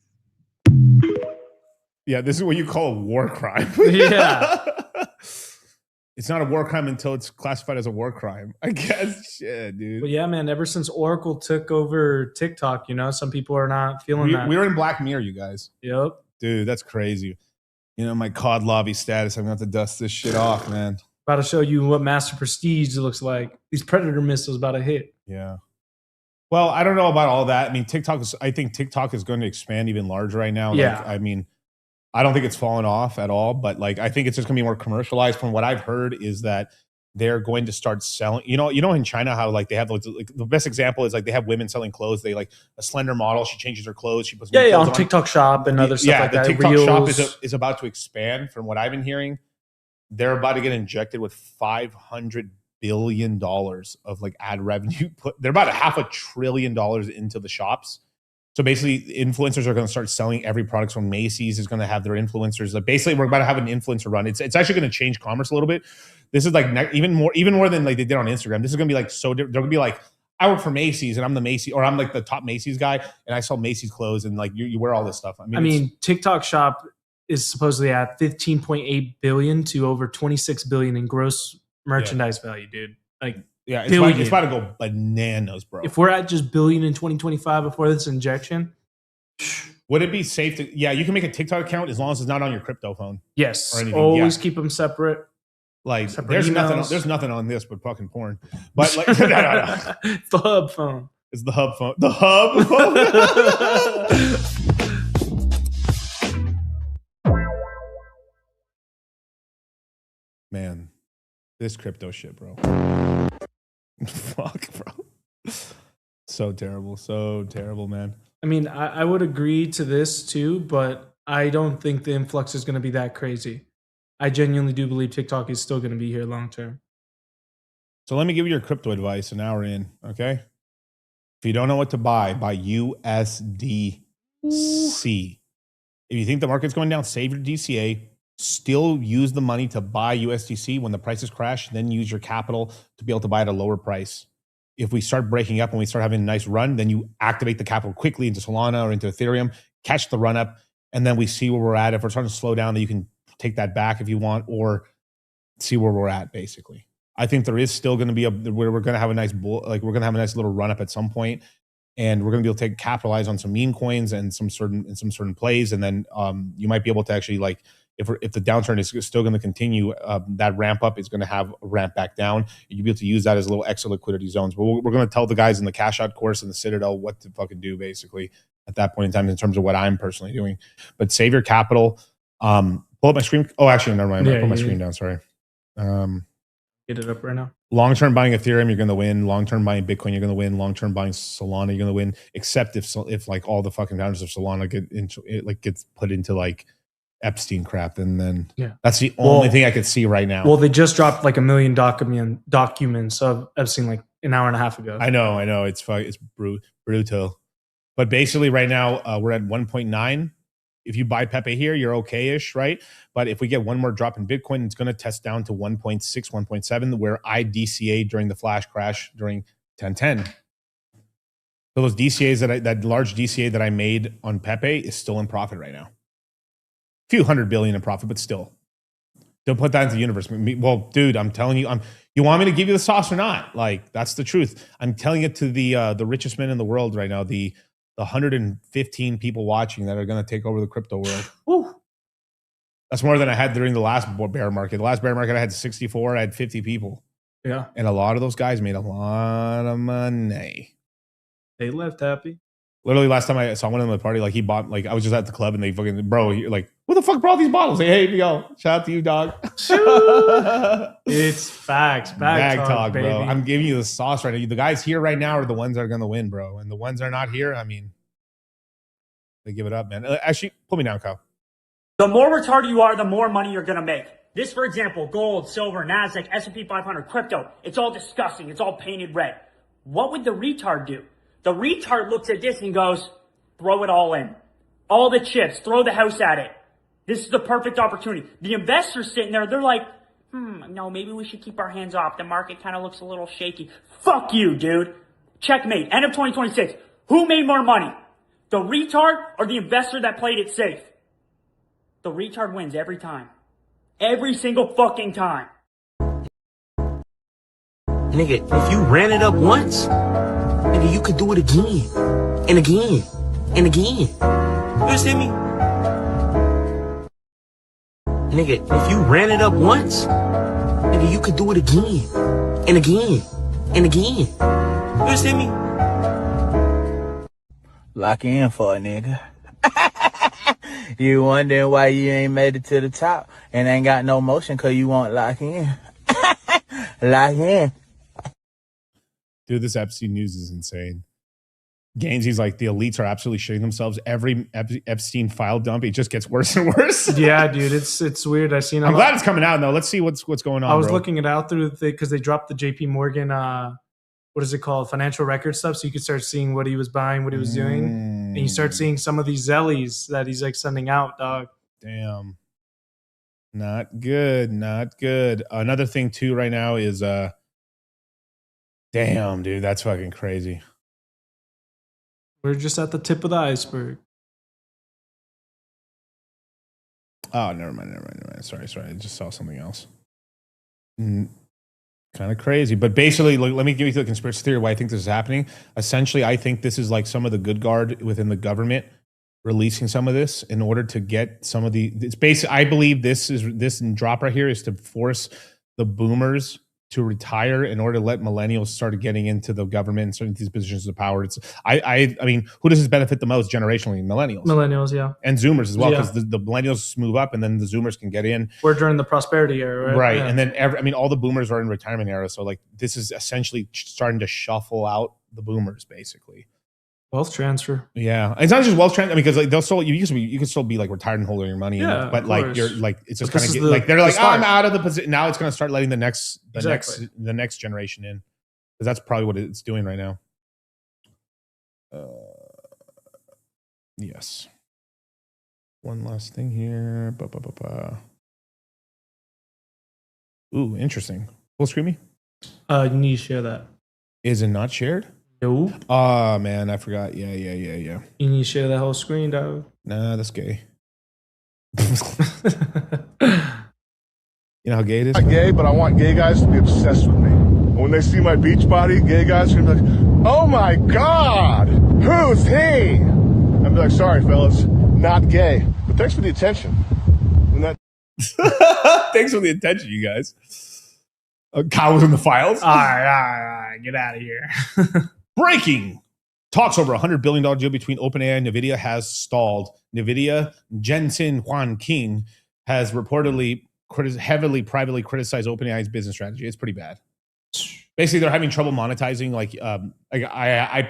Yeah, this is what you call a war crime. Yeah. It's not a war crime until it's classified as a war crime, I guess. Shit, dude. But yeah, man, ever since Oracle took over TikTok, you know, some people are not feeling that. We were in Black Mirror, you guys. Yep. Dude, that's crazy. You know, my COD lobby status, I'm going to have to dust this shit off, man. About to show you what Master Prestige looks like. These Predator missiles about to hit. Yeah. Well, I don't know about all that. I mean, I think TikTok is going to expand even larger right now. Yeah. Like, I mean, I don't think it's fallen off at all, but like, I think it's just going to be more commercialized. From what I've heard is that they're going to start selling, you know, in China, how like they have like the best example is like they have women selling clothes. They like a slender model. She changes her clothes. She puts clothes on TikTok Shop and other stuff like that. The TikTok Reels. Shop is about to expand from what I've been hearing. they're about to get injected with $500 billion of like ad revenue. They're about $500 billion into the shops. So basically, influencers are going to start selling every product. From Macy's is going to have their influencers. Like basically, we're about to have an influencer run. It's actually going to change commerce a little bit. This is like even more than like they did on Instagram. This is going to be like so different. They're going to be like, I work for Macy's and I'm the Macy's, or I'm like the top Macy's guy and I sell Macy's clothes and like you wear all this stuff. I mean, TikTok Shop is supposedly at 15.8 billion to over 26 billion in gross merchandise value, dude. Like, yeah, it's about to go bananas, bro. If we're at just billion in 2025 before this injection, would it be safe to? Yeah, you can make a TikTok account as long as it's not on your crypto phone. Yes, always keep them separate. Like, separate there's nothing on this but fucking porn. But like, no. It's the hub phone. It's the hub phone. The hub phone. Man, this crypto shit, bro. Fuck, bro. So terrible, man. I mean, I would agree to this too, but I don't think the influx is going to be that crazy. I genuinely do believe TikTok is still going to be here long term. So let me give you your crypto advice an hour in, okay? If you don't know what to buy USDC. If you think the market's going down, save your DCA. Still use the money to buy USDC when the prices crash, then use your capital to be able to buy at a lower price. If we start breaking up and we start having a nice run, then you activate the capital quickly into Solana or into Ethereum, catch the run up, and then we see where we're at. If we're starting to slow down, then you can take that back if you want, or see where we're at, basically. I think there is still going to be where we're going to have a nice we're going to have a nice little run up at some point, and we're going to be able to capitalize on some meme coins and some certain plays, and then you might be able to actually, like, if the downturn is still going to continue, that ramp up is going to have a ramp back down. You'll be able to use that as a little extra liquidity zones. But we're going to tell the guys in the cash out course and the Citadel what to fucking do, basically, at that point in time, in terms of what I'm personally doing. But save your capital. Pull up my screen. Oh, actually, never mind. Pull my screen down. Sorry. Get it up right now. Long-term buying Ethereum, you're going to win. Long-term buying Bitcoin, you're going to win. Long-term buying Solana, you're going to win. Except if like all the fucking founders of Solana gets put into like Epstein crap, and then that's the only thing I could see right now. Well, they just dropped like 1 million documents of Epstein like an hour and a half ago. I know. It's brutal. But basically, right now we're at 1.9. If you buy Pepe here, you're okay-ish, right? But if we get one more drop in Bitcoin, it's going to test down to 1.6, 1.7, where I DCA during the flash crash during 1010. So those DCAs that large DCA that I made on Pepe is still in profit right now. Few $100 billion in profit, but still. Don't put that into the universe. Well, dude, I'm telling you, you want me to give you the sauce or not? Like, that's the truth. I'm telling it to the richest men in the world right now, the 115 people watching that are going to take over the crypto world. Woo. That's more than I had during the last bear market. The last bear market, I had 64. I had 50 people. Yeah. And a lot of those guys made a lot of money. They left happy. Literally, last time I saw one of them at the party, like he bought, like I was just at the club and they fucking, bro, like, who the fuck brought these bottles? Like, hey, yo, shout out to you, dog. It's facts. Bag talk, bro. baby. I'm giving you the sauce right now. The guys here right now are the ones that are going to win, bro. And the ones that are not here, I mean, they give it up, man. Actually, pull me down, Kyle. The more retarded you are, the more money you're going to make. This, for example, gold, silver, NASDAQ, S&P 500, crypto, it's all disgusting. It's all painted red. What would the retard do? The retard looks at this and goes, throw it all in. All the chips, throw the house at it. This is the perfect opportunity. The investors sitting there, they're like, no, maybe we should keep our hands off. The market kind of looks a little shaky. Fuck you, dude. Checkmate. End of 2026. Who made more money? The retard or the investor that played it safe? The retard wins every time. Every single fucking time. Nigga, if you ran it up once, nigga, you could do it again. And again. And again. You understand me? Nigga, if you ran it up once, nigga, you could do it again. And again. And again. You understand me? Lock in for a nigga. You wondering why you ain't made it to the top and ain't got no motion cause you won't lock in. Lock in. Dude, this Epstein news is insane. Gainesy's like, the elites are absolutely shitting themselves. Every Epstein file dump, it just gets worse and worse. Yeah, dude, it's weird. I'm glad it's coming out though. Let's see what's going on. I was bro. looking it out through because they dropped the JP Morgan what is it called, financial record stuff, so you could start seeing what he was buying, what he was doing, and you start seeing some of these zellies that he's like sending out, dog. Damn. Not good. Not good. Another thing too right now is damn, dude, that's fucking crazy. We're just at the tip of the iceberg. Oh, never mind. Sorry. I just saw something else. Kind of crazy. But basically, let me give you the conspiracy theory why I think this is happening. Essentially, I think this is like some of the good guard within the government releasing some of this in order to get some of the, it's basically, I believe this drop right here is to force the boomers to retire in order to let millennials start getting into the government and certain these positions of power. It's I mean, who does this benefit the most generationally? Millennials, yeah. And Zoomers as well, Yeah. because the millennials move up and then the Zoomers can get in. We're during the prosperity era, right? Right. Yeah. And then all the boomers are in retirement era. So like this is essentially starting to shuffle out the boomers basically. Wealth transfer. Yeah, it's not just wealth transfer because like they'll still you can still be like retired and holding your money. Yeah, but of like course. you're like it's just But kind this of is like they're like, the oh, I'm start. out of the position. Now it's going to start letting the next Exactly. generation in, because that's probably what it's doing right now. Yes. One last thing here. Ooh, interesting. Full screen me? You need to share that. Is it not shared? No. Oh man, I forgot. Yeah. You need to share that whole screen, dog. Nah, that's gay. You know how gay it is? I'm not gay, but I want gay guys to be obsessed with me. When they see my beach body, gay guys are gonna be like, oh my God, who's he? I'd be like, sorry, fellas, not gay. But thanks for the attention. Thanks for the attention, you guys. Kyle was in the files. All right. Get out of here. Breaking. Talks over $100 billion deal between OpenAI and NVIDIA has stalled. NVIDIA, Jensen Huang King, has reportedly heavily privately criticized OpenAI's business strategy. It's pretty bad. Basically, they're having trouble monetizing. Like I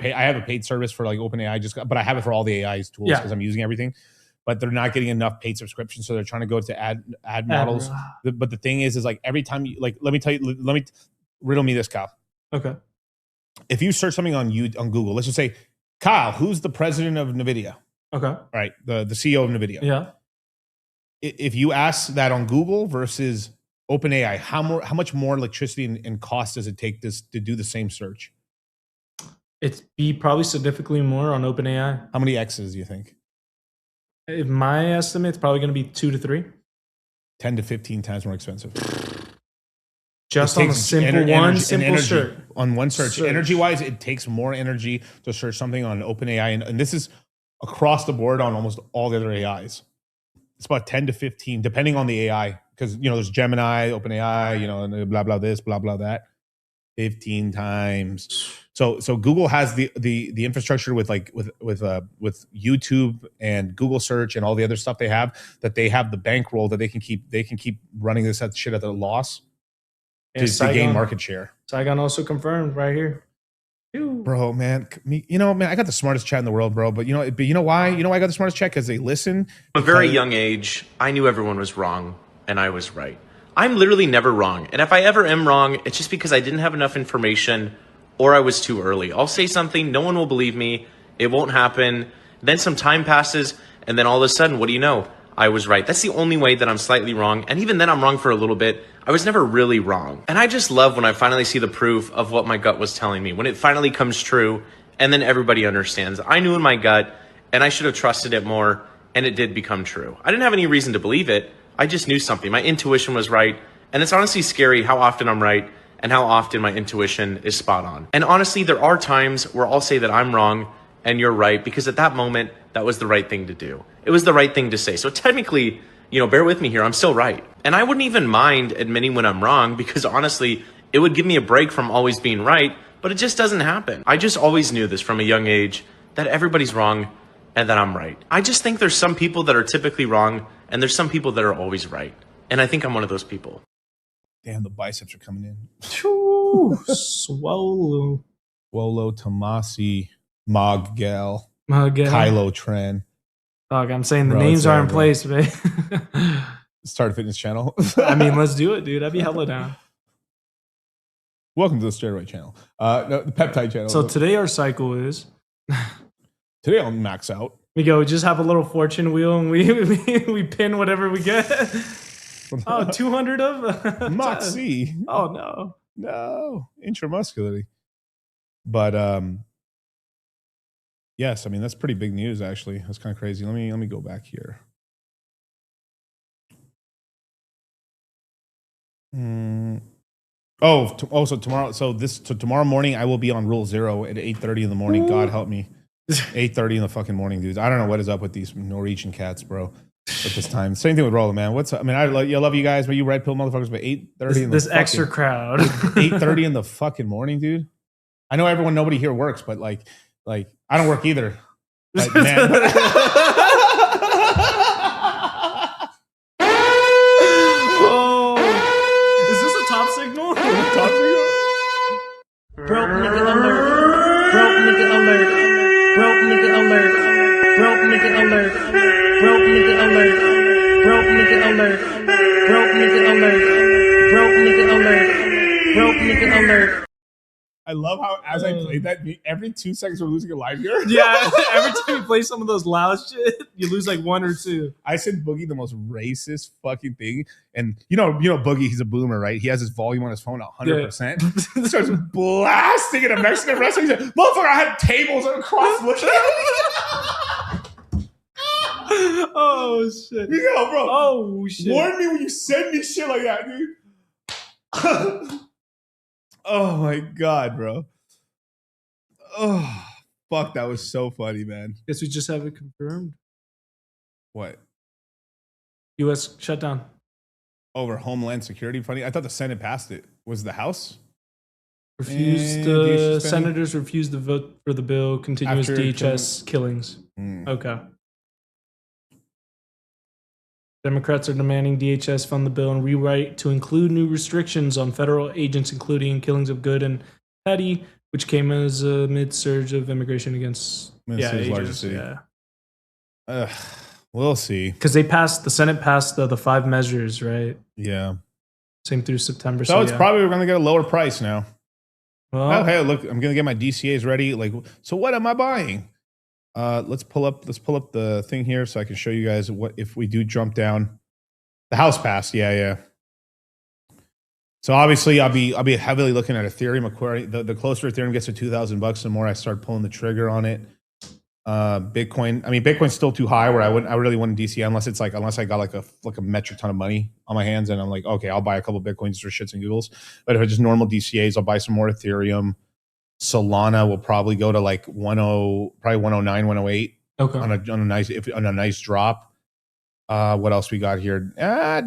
have a paid service for like OpenAI, but I have it for all the AI's tools because I'm using everything. But they're not getting enough paid subscriptions, so they're trying to go to ad models. But the thing is like every time you like, let me riddle me this, Kyle. Okay. If you search something on Google, let's just say, Kyle, who's the president of NVIDIA? Okay. All right, the CEO of NVIDIA. Yeah. If you ask that on Google versus OpenAI, how much more electricity and cost does it take to do the same search? It's probably significantly more on OpenAI. How many X's do you think? If my estimate, it's probably going to be 2 to 3. 10 to 15 times more expensive. Just on a simple search. On one search. Energy-wise, it takes more energy to search something on OpenAI. And this is across the board on almost all the other AIs. It's about 10 to 15, depending on the AI. Because, there's Gemini, OpenAI, and blah, blah, this, blah, blah, that. 15 times. So Google has the infrastructure with YouTube and Google search and all the other stuff they have, that they have the bankroll that they can keep running this shit at a loss to gain market share. Saigon also confirmed right here. Bro, man, I got the smartest chat in the world, bro. But you know why? You know why I got the smartest chat? Because they listen. From a very young age, I knew everyone was wrong and I was right. I'm literally never wrong. And if I ever am wrong, it's just because I didn't have enough information or I was too early. I'll say something, no one will believe me. It won't happen. Then some time passes, and then all of a sudden, what do you know? I was right. That's the only way that I'm slightly wrong. And even then I'm wrong for a little bit. I was never really wrong. And I just love when I finally see the proof of what my gut was telling me, when it finally comes true, and then everybody understands. I knew in my gut, and I should have trusted it more, and it did become true. I didn't have any reason to believe it. I just knew something. My intuition was right. And it's honestly scary how often I'm right and how often my intuition is spot on. And honestly, there are times where I'll say that I'm wrong and you're right, because at that moment, that was the right thing to do. It was the right thing to say. So technically, bear with me here, I'm still right. And I wouldn't even mind admitting when I'm wrong, because honestly, it would give me a break from always being right, but it just doesn't happen. I just always knew this from a young age, that everybody's wrong and that I'm right. I just think there's some people that are typically wrong and there's some people that are always right. And I think I'm one of those people. Damn, the biceps are coming in. Swallow. Tomasi. Mogel. Mogel. Kylo Tren. Dog, I'm saying the Bro, names it's are there, in bro. place, man. Start a fitness channel. I mean, let's do it, dude. I'd be hella down. Welcome to the steroid channel. No, the peptide channel. So today our cycle is. Today I'll max out. We just have a little fortune wheel and we pin whatever we get. Oh, 200 of Moxie. Oh no. No. Intramuscularly. But yes, I mean that's pretty big news actually. That's kind of crazy. Let me go back here. So tomorrow. So tomorrow morning I will be on Rule 0 at 8:30 in the morning. God help me. 8:30 in the fucking morning, dudes. I don't know what is up with these Norwegian cats, bro. At this time, same thing with Roland, man. What's up? I mean, I love you guys, but you red pill motherfuckers. But 8:30 in this extra crowd. 8:30 in the fucking morning, dude. I know nobody here works, but like I don't work either. But, man, oh, is this a top signal? Top signal? Broke nigga alert. Broke nigga alert. Broke nigga alert. Broke nigga alert. Broke nigga alert. Broke nigga alert. Broke nigga alert. Broke nigga alert. Broke nigga alert. I love how as I played that, every 2 seconds we're losing a live here. Yeah, every time you play some of those loud shit, you lose like 1 or 2. I sent Boogie the most racist fucking thing, and you know Boogie, he's a boomer, right? He has his volume on his phone 100%. Starts blasting at a Mexican restaurant. He's like, "Motherfucker, I had tables across looking at me." Oh shit! Yo, bro. Oh shit! Warn me when you send me shit like that, dude. Oh my god, bro. Oh fuck, that was so funny, man. Guess we just have it confirmed. What? U.S. shutdown. Over Homeland Security funding? I thought the Senate passed it. Was the House? Refused. Senators refused to vote for the bill. Continuous After DHS killings. Okay. Democrats are demanding DHS fund the bill and rewrite to include new restrictions on federal agents, including killings of Good and Petty, which came as a mid-surge of immigration against Minnesota's agents. largest city. Yeah. We'll see. Because the Senate passed the 5 measures, right? Yeah. Same through September. So it's probably we're gonna get a lower price now. Well, oh hey, look, I'm gonna get my DCAs ready. Like, so what am I buying? Let's pull up the thing here so I can show you guys what if we do jump down. The House passed, yeah. So obviously I'll be heavily looking at Ethereum. The closer Ethereum gets to $2,000, the more I start pulling the trigger on it. Bitcoin. I mean, Bitcoin's still too high where I really wouldn't DCA unless I got like a metric ton of money on my hands and I'm like, okay, I'll buy a couple Bitcoins for shits and giggles. But if it's just normal DCAs, I'll buy some more Ethereum. Solana will probably go to like 109, 108. Okay. On a nice drop. What else we got here?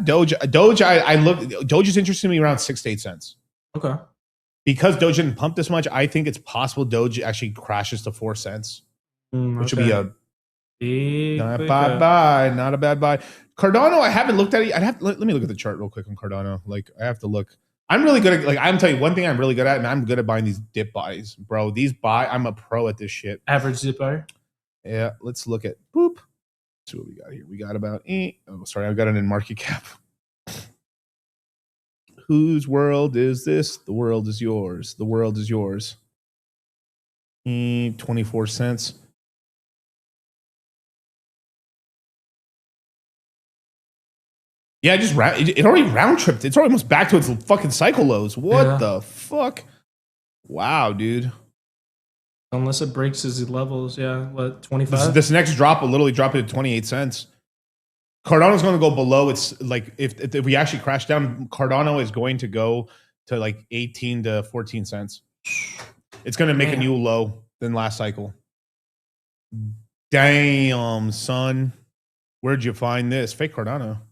Doge. Doge is interesting to me around 6 to 8 cents. Okay. Because Doge didn't pump this much, I think it's possible Doge actually crashes to 4 cents. Which would be a not a bad buy, not a bad buy. Cardano, I haven't looked at it. Let me look at the chart real quick on Cardano. Like I have to look. I'm really good at I'm telling you one thing I'm really good at, and I'm good at buying these dip buys, bro. I'm a pro at this shit. Average dip buyer. Yeah, let's look at boop. Let's see what we got here. We got about I've got it in market cap. Whose world is this? The world is yours. The world is yours. 24 cents. Yeah, it already round tripped. It's almost back to its fucking cycle lows. What the fuck? Wow, dude. Unless it breaks his levels, yeah. What, 25? This next drop will literally drop it to 28 cents. Cardano's going to go below. It's like if we actually crash down, Cardano is going to go to like 18 to 14 cents. It's going to make a new low than last cycle. Damn, son. Where'd you find this? Fake Cardano.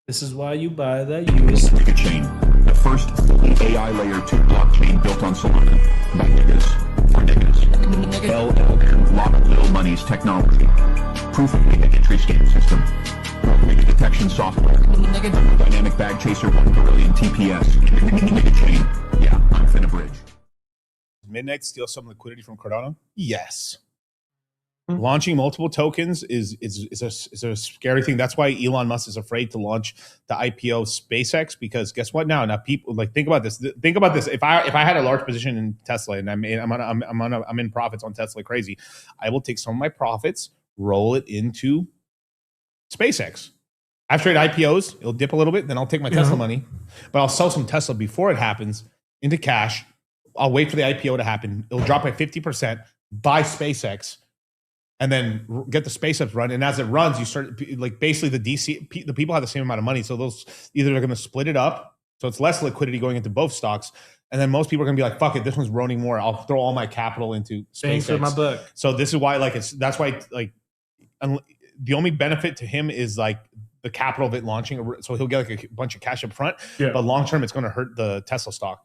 This is why you buy that USD chain. The first AI layer 2 blockchain built on Solana by niggas for niggas. LLM, lot of little money's technology. Proof of data entry scan system. Nigga detection software. Dynamic bag chaser 1 beryllium TPS. Nigga chain. Yeah, I'm finna bridge. midnight to steal some liquidity from Cardano? Yes. Launching multiple tokens is a scary thing. That's why Elon Musk is afraid to launch the IPO SpaceX, because guess what? Now people like think about this. Think about this. If I had a large position in Tesla and I'm in profits on Tesla, crazy, I will take some of my profits, roll it into SpaceX. After it IPOs, it'll dip a little bit. Then I'll take my Tesla money, but I'll sell some Tesla before it happens into cash. I'll wait for the IPO to happen. It'll drop by 50%. Buy SpaceX. And then get the SpaceX run, and as it runs, you start like basically the people have the same amount of money, so those either they're going to split it up, so it's less liquidity going into both stocks, and then most people are going to be like, "Fuck it, this one's running more. I'll throw all my capital into SpaceX." Thanks for my book. So this is why, that's why the only benefit to him is like the capital of it launching, so he'll get like a bunch of cash up front, but long term, it's going to hurt the Tesla stock.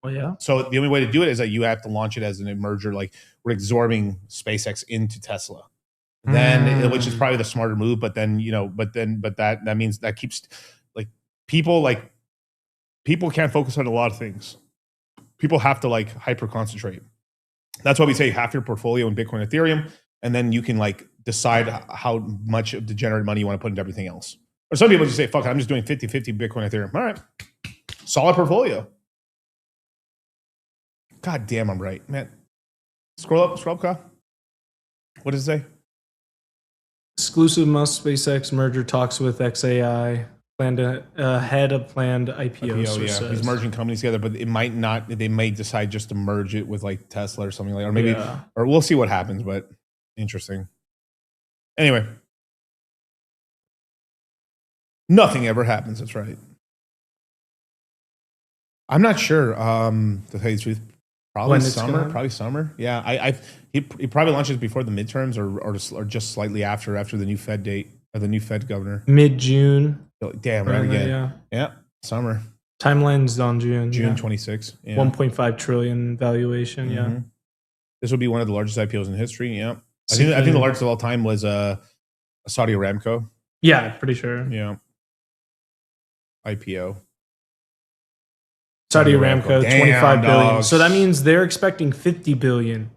Oh yeah. So the only way to do it is that you have to launch it as an merger, like we're absorbing SpaceX into Tesla. Then, which is probably the smarter move. But then, that means that keeps people can't focus on a lot of things. People have to hyper concentrate. That's why we say half your portfolio in Bitcoin, Ethereum, and then you can decide how much of degenerate money you want to put into everything else. Or some people just say, fuck it, I'm just doing 50-50 Bitcoin, Ethereum. All right, solid portfolio. God damn, I'm right, man. Scroll up, Kyle. What does it say? Exclusive Musk SpaceX merger talks with XAI. Head of planned IPO. Yeah, he's merging companies together, but it might not. They may decide just to merge it with Tesla or something or maybe, or we'll see what happens. But interesting. Anyway, nothing ever happens. That's right. I'm not sure. To tell you the truth. Probably summer. Yeah, he probably launches before the midterms or just slightly after the new Fed date or the new Fed governor. Mid-June. Damn, right again. Yeah, summer. Timeline's on June. June 26. Yeah. 1.5 trillion valuation. Mm-hmm. Yeah. This will be one of the largest IPOs in history. Yeah. I think the largest of all time was Saudi Aramco. Yeah, pretty sure. Yeah. IPO. Saudi Aramco, 25 billion. So that means they're expecting 50 billion.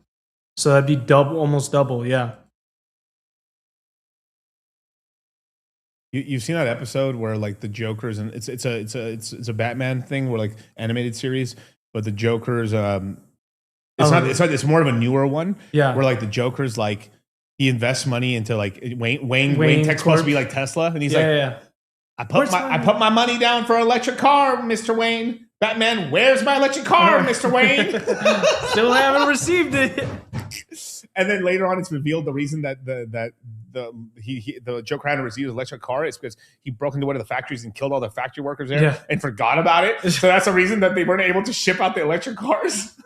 So that'd be almost double. Yeah. You've seen that episode where the Joker's, and it's a Batman thing where animated series, but the Joker's it's more of a newer one. Yeah. Where the Joker's he invests money into Wayne Tech's supposed to be like Tesla, and he's I put my money down for an electric car, Mr. Wayne. Batman, where's my electric car, Mr. Wayne? Still haven't received it. And then later on, it's revealed the reason that the Joker hadn't received his electric car is because he broke into one of the factories and killed all the factory workers there and forgot about it. So that's the reason that they weren't able to ship out the electric cars.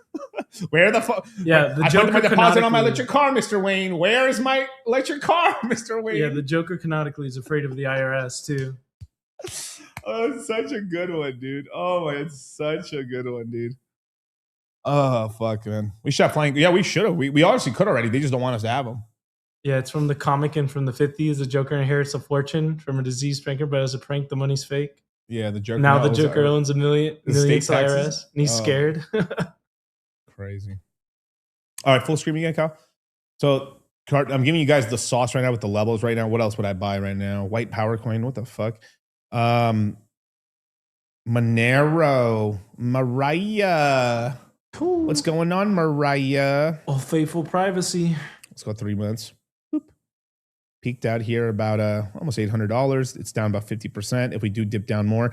Where the fuck? Yeah, I put my deposit on my electric car, Mr. Wayne. Where is my electric car, Mr. Wayne? Yeah, the Joker canonically is afraid of the IRS too. Oh, it's such a good one, dude. Oh, my, it's such a good one, dude. Oh, fuck, man. We should have flying. Yeah, we should have. We honestly could already. They just don't want us to have them. Yeah, it's from the comic and from the 50s. The Joker inherits a fortune from a diseased pranker, but as a prank, the money's fake. Yeah, the Joker. Now the Joker owns a million to IRS, and he's scared. Crazy. All right, full screen again, Kyle. So I'm giving you guys the sauce right now with the levels right now. What else would I buy right now? White power coin. What the fuck? Monero, Mariah. Cool. What's going on, Mariah? Oh, faithful privacy. Let's go 3 months. Boop. Peaked out here about almost $800. It's down about 50%. If we do dip down more,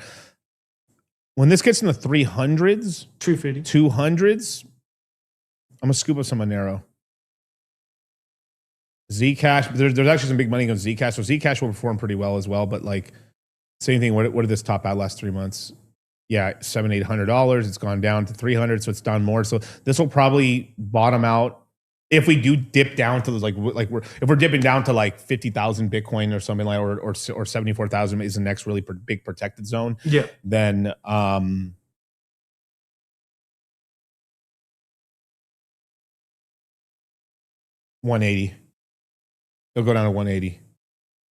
when this gets in the 300s, 200s, I'm gonna scoop up some Monero. Zcash. There's actually some big money on Zcash, so Zcash will perform pretty well as well. But same thing. What did this top out last 3 months? Yeah, $700-800. It's gone down to 300, so it's down more. So this will probably bottom out if we do dip down to if we're dipping down to 50,000 Bitcoin or something or 74,000 is the next really big protected zone. Yeah. Then 180. It'll go down to 180.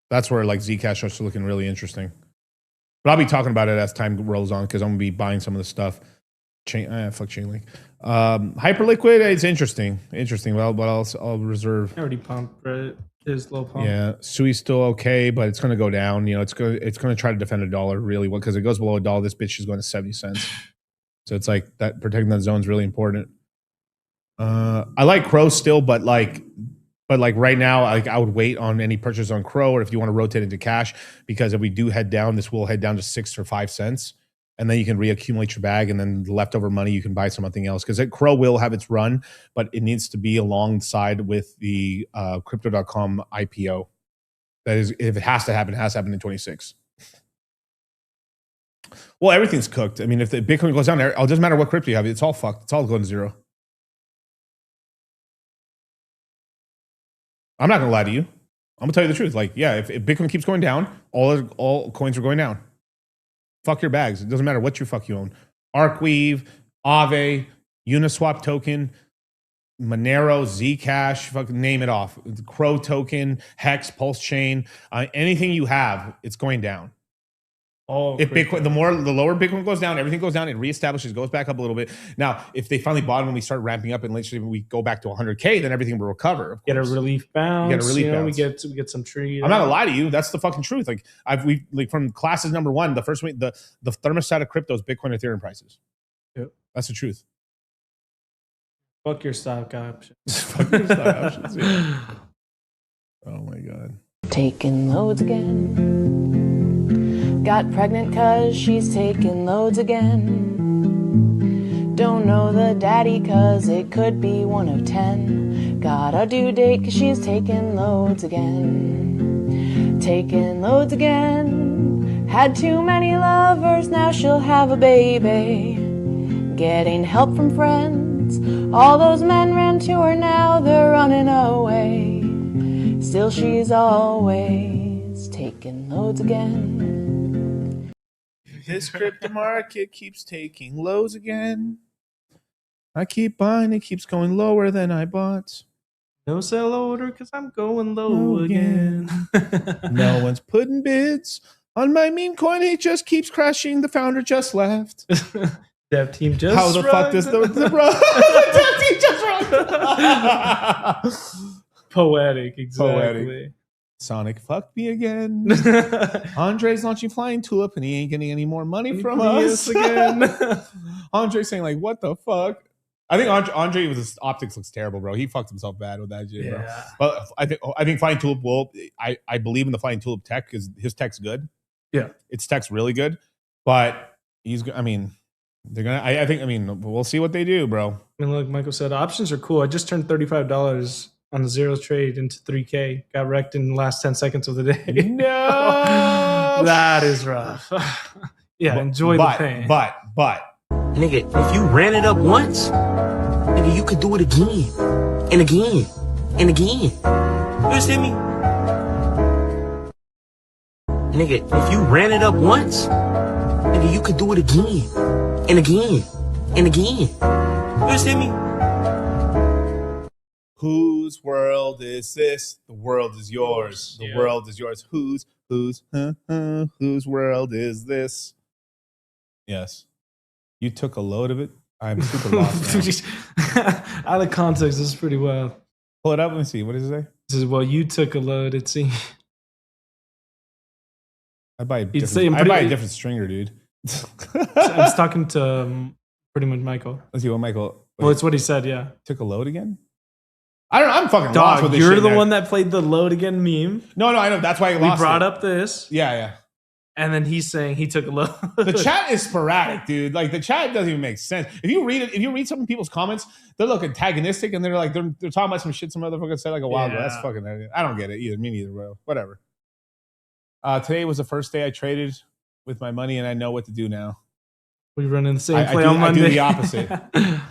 That's where Zcash starts looking really interesting. But I'll be talking about it as time rolls on because I'm going to be buying some of the stuff. Fuck Chainlink. Hyperliquid is interesting. Well, but I'll reserve. I already pumped, right? His low pump. Yeah, Sui's still okay, but it's going to go down. It's going to try to defend $1 really well because it goes below $1. This bitch is going to 70 cents. So it's like that protecting that zone is really important. I like Crow still, but like right now, I would wait on any purchase on Crow, or if you want to rotate into cash, because if we do head down, this will head down to 6 or 5 cents, and then you can reaccumulate your bag, and then the leftover money you can buy something else, because Crow will have its run, but it needs to be alongside with the Crypto.com IPO. That is, if it has to happen, it has to happen in 26. Well, everything's cooked. I mean, if the Bitcoin goes down, it doesn't matter what crypto you have. It's all fucked. It's all going to zero. I'm not going to lie to you. I'm going to tell you the truth. Like, yeah, if Bitcoin keeps going down, all coins are going down. Fuck your bags. It doesn't matter what you own. Arcweave, Aave, Uniswap token, Monero, Zcash, fucking name it off. The Crow token, Hex, Pulse Chain, anything you have, it's going down. If Bitcoin, the lower Bitcoin goes down, everything goes down. It reestablishes, goes back up a little bit. Now, if they finally bottom when we start ramping up, and literally we go back to 100K, then everything will recover. Get a relief bounce. Get a relief bounce. We get some tree. I'm not gonna lie to you. That's the fucking truth. Like we from classes number 1, the first week, the thermostat of crypto is Bitcoin and Ethereum prices. Yep. That's the truth. Fuck your stock options. Fuck your stock options. Yeah. Oh my god. Taking loads again. Got pregnant cause she's taking loads again. Don't know the daddy cause it could be one of 10. Got a due date cause she's taking loads again. Taking loads again. Had too many lovers, now she'll have a baby. Getting help from friends. All those men ran to her, now they're running away. Still she's always taking loads again. This crypto market keeps taking lows again. I keep buying, it keeps going lower than I bought. No sell order because I'm going low again. No one's putting bids on my meme coin. It just keeps crashing. The founder just left. Dev team just How the fuck does the Dev team just run? Poetic, exactly. Poetic. Sonic fucked me again. Andre's launching Flying Tulip and he ain't getting any more money from us again. Andre's saying like, what the fuck? I think Andre with his optics looks terrible, bro. He fucked himself bad with that shit, bro. But I think Flying Tulip will. I believe in the Flying Tulip tech because his tech's good. Yeah, its tech's really good. But they're gonna. I think. We'll see what they do, bro. I mean, like Michael said, options are cool. I just turned $35 on the zero trade into 3K. Got wrecked in the last 10 seconds of the day. No, that is rough. Yeah, enjoy the pain. But. Nigga, if you ran it up once, nigga, you could do it again. And again. And again. You understand me? Nigga, if you ran it up once, nigga, you could do it again. And again. And again. You understand me? Whose world is this? The world is yours. The world is yours. Whose world is this? Yes. You took a load of it. I'm super lost now. Out of context, this is pretty wild. Pull it up. Let me see. What does it say? This is, well, you took a load, it seems. I buy a different stringer, dude. I was talking to pretty much Michael. Let's see what Michael. Well, it's what he said, yeah. Took a load again? I don't know. I'm fucking Dog, lost with this you're shit the now. one that played the load again meme. No, I know. That's why I lost We brought it. up this. Yeah. And then he's saying he took a load. The chat is sporadic, dude. Like the chat doesn't even make sense. If you read some of people's comments, they look antagonistic and they're like they're talking about some shit some motherfucker said like a while ago. That's fucking. I don't get it either. Me neither, bro. Whatever. Today was the first day I traded with my money, and I know what to do now. We run in the same play on Monday. I do the opposite.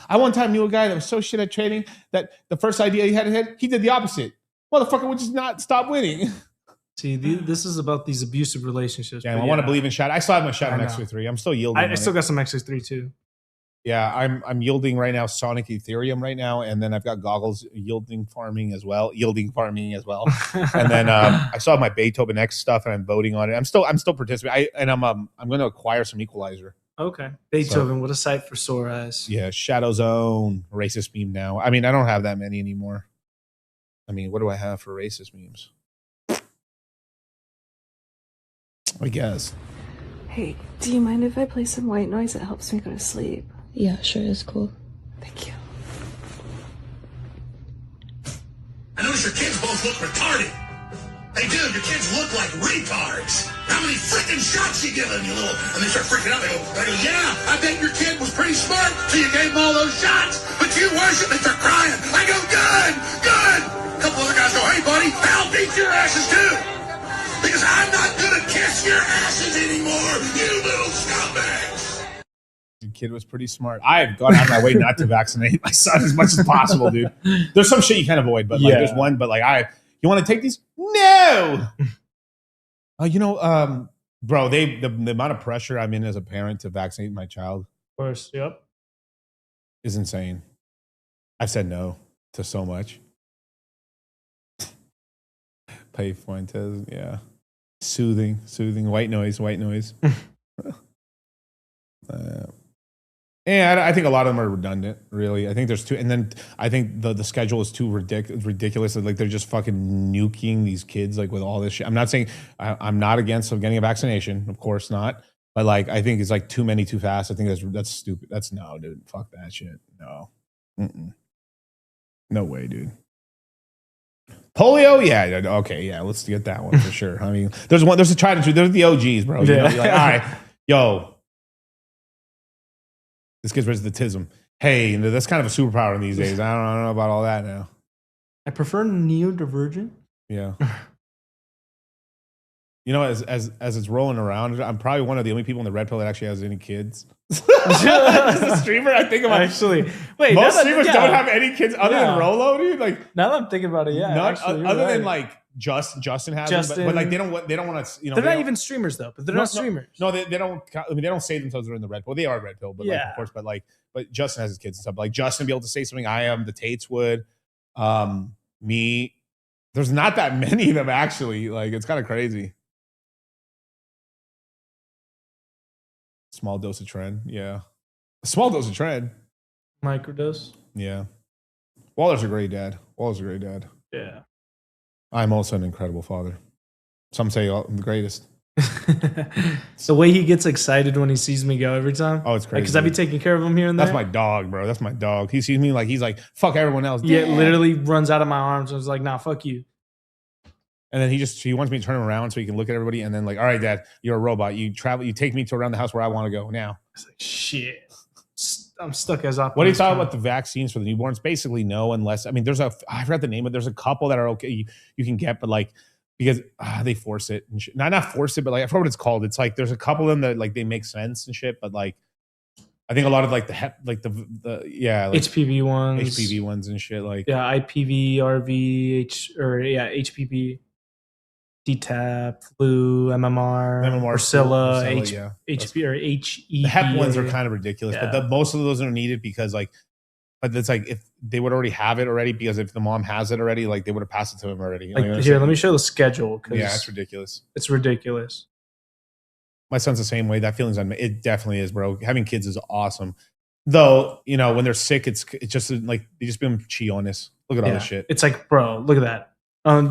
I one time knew a guy that was so shit at trading that the first idea he had in his head, he did the opposite. Motherfucker would just not stop winning. See, this is about these abusive relationships. Yeah, I want to believe in Shadow. I still have my Shadow X3. I'm still yielding. I still got some X3 too. Yeah, I'm yielding right now Sonic Ethereum right now, and then I've got Goggles yielding farming as well. And then I still have my Beethoven X stuff, and I'm voting on it. I'm still participating. I'm going to acquire some Equalizer. Okay. Beethoven, what a sight for sore eyes. Yeah, Shadow Zone, racist meme now. I mean, I don't have that many anymore. I mean, what do I have for racist memes? I guess. Hey, do you mind if I play some white noise? It helps me go to sleep. Yeah, sure, it's cool. Thank you. I notice your kids both look retarded. Hey, dude, your kids look like retards. How many freaking shots you give them, you little... And they start freaking out. They go, yeah, I bet your kid was pretty smart, so you gave him all those shots. But you worship and start crying. I go, good, good. A couple other guys go, hey, buddy, I'll beat your asses, too. Because I'm not going to kiss your asses anymore, you little scumbags. The kid was pretty smart. I've gone out of my way not to vaccinate my son as much as possible, dude. There's some shit you can't avoid, but like there's one, but like you want to take these? No. Bro, the amount of pressure I'm in as a parent to vaccinate my child, Of course, yep. is insane. I've said no to so much. Pay Fuentes, yeah. Soothing, white noise. And I think a lot of them are redundant, really. I think there's two, and then I think the schedule is too ridiculous. Like they're just fucking nuking these kids like with all this shit. I'm not saying I'm not against getting a vaccination, of course not. But like I think it's like too many too fast. I think that's stupid. That's no, dude. Fuck that shit. No, no way, dude. Polio, yeah, okay, yeah. Let's get that one for sure. I mean, there's a tried and true. There's the OGs, bro. You know, like, all right, yo. This gets rid of the tism. Hey, that's kind of a superpower in these days. I don't know about all that now. I prefer neurodivergent. Yeah. You know, as it's rolling around, I'm probably one of the only people in the red pill that actually has any kids. As a streamer, I think about actually. Wait, most streamers don't have any kids other than Rolo, dude. Like now that I'm thinking about it, other than like Justin has them, but like they don't want to. You know, they're not even streamers though. But they're not streamers. No, they don't. I mean, they don't say themselves they're in the red pill. They are red pill, but like, of course, but Justin has his kids and stuff. But like Justin be able to say something. I am. The Tates would. Me. There's not that many of them actually. Like it's kind of crazy. Small dose of trend, yeah. A small dose of trend. Microdose. Yeah. Waller's a great dad. Yeah. I'm also an incredible father. Some say I'm the greatest. The way he gets excited when he sees me go every time. Oh, it's crazy. Because I be taking care of him here and there. That's my dog, bro. That's my dog. He sees me like he's like, fuck everyone else. Yeah, literally runs out of my arms and was like, nah, fuck you. And then he wants me to turn him around so he can look at everybody and then like, all right, Dad, you're a robot. You take me to around the house where I want to go now. It's like shit. I'm stuck as Optimus. What do you thought about the vaccines for the newborns? Basically, no, unless I mean, I forgot the name, but there's a couple that are okay you can get, but like because they force it and shit. Not force it, but like I forgot what it's called. It's like there's a couple of them that like they make sense and shit, but like I think a lot of like the HPV ones and shit like IPV, RV, HPV. DTaP, flu, MMR, Priscilla, HP or HE. The HEP ones are kind of ridiculous, but most of those are needed because but it's like if they would already have it already, because if the mom has it already, like they would have passed it to him already. Here, let me show the schedule. Yeah, it's ridiculous. It's ridiculous. My son's the same way. That feeling's on me. It definitely is, bro. Having kids is awesome. Though, you know, when they're sick, it's just like they just been chiones. Look at all this shit. It's like, bro, look at that.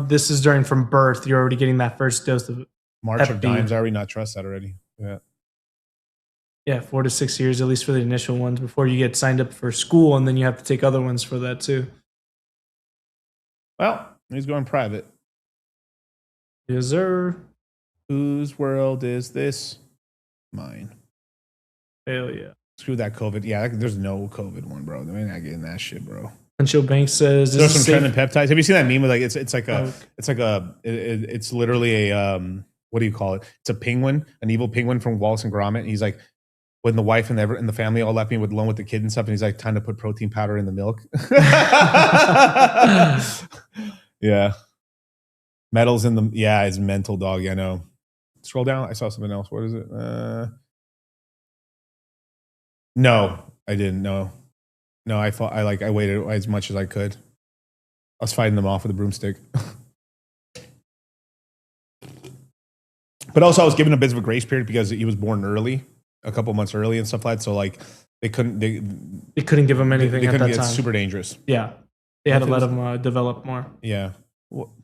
This is during from birth. You're already getting that first dose of March of Dimes. I already not trust that already. Yeah, 4 to 6 years at least for the initial ones before you get signed up for school, and then you have to take other ones for that too. Well, he's going private. Yes, sir. Whose world is this? Mine. Hell yeah. Screw that COVID. Yeah, there's no COVID one, bro. They're not getting that shit, bro. Until Banks says there's some trending peptides. Have you seen that meme? Like it's literally a what do you call it? It's a penguin, an evil penguin from Wallace and Gromit. And he's like, when the wife and the family all left me alone with the kid and stuff, and he's like, time to put protein powder in the milk. Yeah, metals in the it's mental, dog. I know. Scroll down. I saw something else. What is it? No, I didn't. No, I waited as much as I could. I was fighting them off with a broomstick. But also, I was given a bit of a grace period because he was born early. a couple months early and stuff like that. So like they couldn't give him anything They at couldn't that get time. super dangerous. Yeah, they had to let him develop more. Yeah. Well,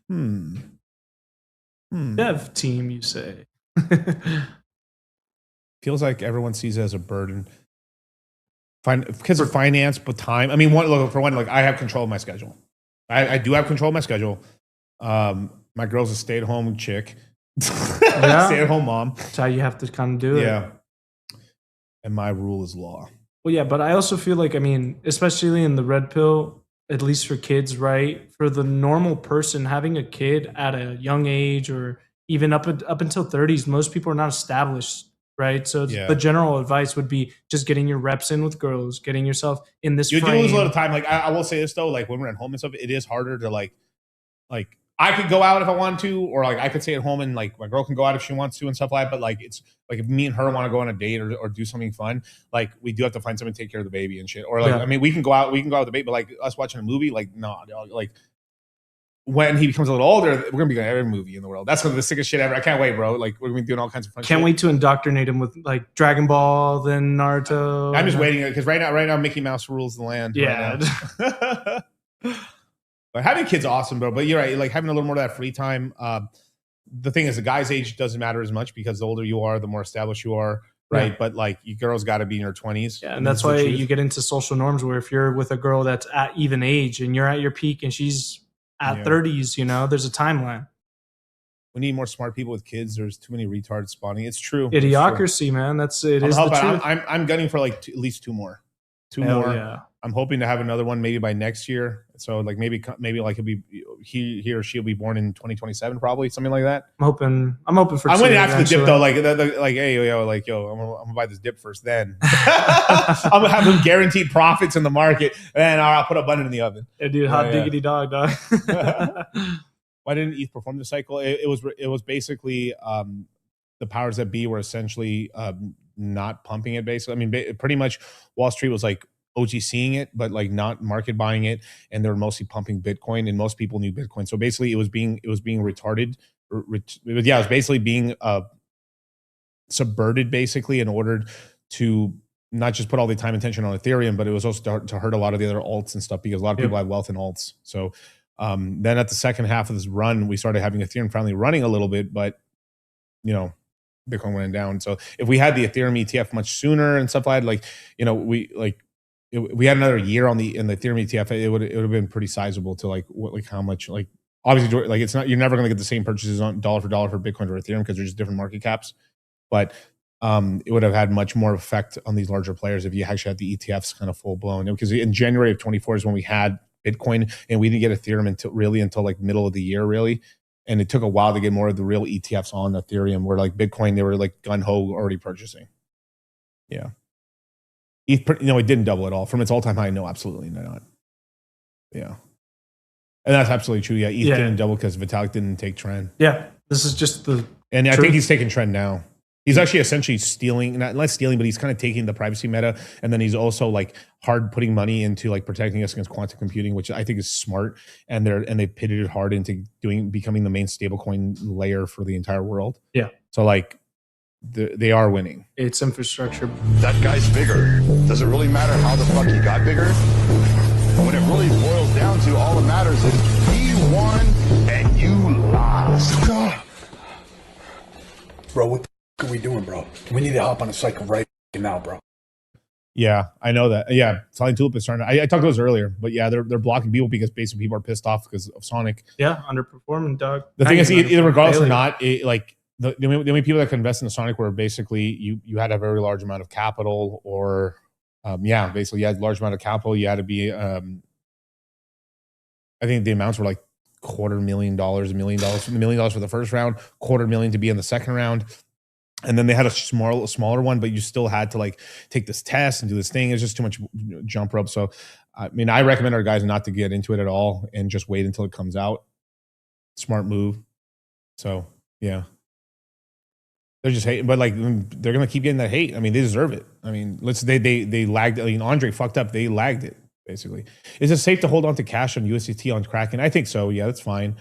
Dev team, you say? Feels like everyone sees it as a burden. Because of finance, but time. I mean, for one, like I have control of my schedule. I do have control of my schedule. My girl's a stay-at-home chick. Stay-at-home mom. That's how you have to kind of do it. Yeah. And my rule is law. Well, yeah, but I also feel like, I mean, especially in the red pill, at least for kids, right? For the normal person, having a kid at a young age or even up until 30s, most people are not established, right? So the general advice would be just getting your reps in with girls, getting yourself in this You frame. lose a lot of time. Like I will say this though, like when we're at home and stuff, it is harder to like I could go out if I want to, or like I could stay at home and like my girl can go out if she wants to and stuff like that. But like it's like if me and her want to go on a date or do something fun, like we do have to find someone to take care of the baby and shit. Or like I mean, we can go out with the baby, but like us watching a movie, like nah, like when he becomes a little older, we're gonna be going to every movie in the world. That's gonna be the sickest shit ever. I can't wait, bro. Like we're gonna be doing all kinds of fun. Can't wait to indoctrinate him with like Dragon Ball, then Naruto. I'm just waiting because right now Mickey Mouse rules the land. Yeah. Right now. But having kids awesome, bro. But you're right, like having a little more of that free time. The thing is, the guy's age doesn't matter as much because the older you are, the more established you are, right? Yeah. But like, you girls got to be in your 20s. Yeah, and that's why you get into social norms where if you're with a girl that's at even age and you're at your peak and she's at 30s, you know, there's a timeline. We need more smart people with kids. There's too many retards spawning. It's true. Idiocracy, man. That's it. Is the truth. I'm gunning for like at least two more. Hell more. Yeah. I'm hoping to have another one maybe by next year. So like maybe like it'll be he or she will be born in 2027, probably something like that. I'm hoping for. I'm waiting after the dip though. Like hey yo, I'm gonna buy this dip first. Then I'm gonna have them guaranteed profits in the market, and then I'll put a bun in the oven. Yeah, dude, hot diggity dog. Why didn't ETH perform the cycle? It was basically the powers that be were essentially not pumping it. Basically, I mean, pretty much Wall Street was like OGCing it, but like not market buying it, and they were mostly pumping Bitcoin, and most people knew Bitcoin. So basically, it was being retarded. It was basically being subverted, basically, in order to not just put all the time and attention on Ethereum, but it was also to hurt a lot of the other alts and stuff because a lot of people have wealth in alts. So then at the second half of this run, we started having Ethereum finally running a little bit, but you know, Bitcoin went down. So if we had the Ethereum ETF much sooner and stuff like we had another year in the Ethereum ETF, it would have been pretty sizable to like how much, like obviously like it's not, you're never going to get the same purchases on dollar for dollar for Bitcoin or Ethereum because they're just different market caps, but it would have had much more effect on these larger players if you actually had the ETFs kind of full blown, because in January of 24 is when we had Bitcoin and we didn't get Ethereum until like middle of the year really. And it took a while to get more of the real ETFs on Ethereum, where like Bitcoin, they were like gun-ho already purchasing. Yeah. ETH, it didn't double at all. From its all-time high, no, absolutely not. Yeah. And that's absolutely true. Yeah, ETH didn't double because Vitalik didn't take trend. Yeah, this is just the And truth. I think he's taking trend now. He's actually essentially stealing, not stealing, but he's kind of taking the privacy meta, and then he's also like hard putting money into like protecting us against quantum computing, which I think is smart. And they pitted it hard into becoming the main stablecoin layer for the entire world. Yeah. So like they are winning. It's infrastructure. That guy's bigger. Does it really matter how the fuck he got bigger? When it really boils down to, all that matters is he won and you lost. Bro, what the are we doing, bro? We need to hop on a cycle right now, bro. Yeah, I know that. Yeah, Silent Tulip is starting. I talked about this earlier, but yeah, they're blocking people because basically people are pissed off because of Sonic. Yeah, underperforming, dog. The thing is, either regardless or not, the only people that could invest in the Sonic were basically you had a very large amount of capital, or basically you had a large amount of capital. You had to be. I think the amounts were like $250,000, $1 million, $1 million for the first round, $250,000 to be in the second round. And then they had a smaller one, but you still had to like take this test and do this thing. It's just too much jump rope. So, I mean, I recommend our guys not to get into it at all and just wait until it comes out. Smart move. So, yeah. They're just hating, but like they're gonna keep getting that hate. I mean, they deserve it. I mean, they lagged. I mean, Andre fucked up. They lagged it basically. Is it safe to hold on to cash on USDT on Kraken? I think so. Yeah, that's fine.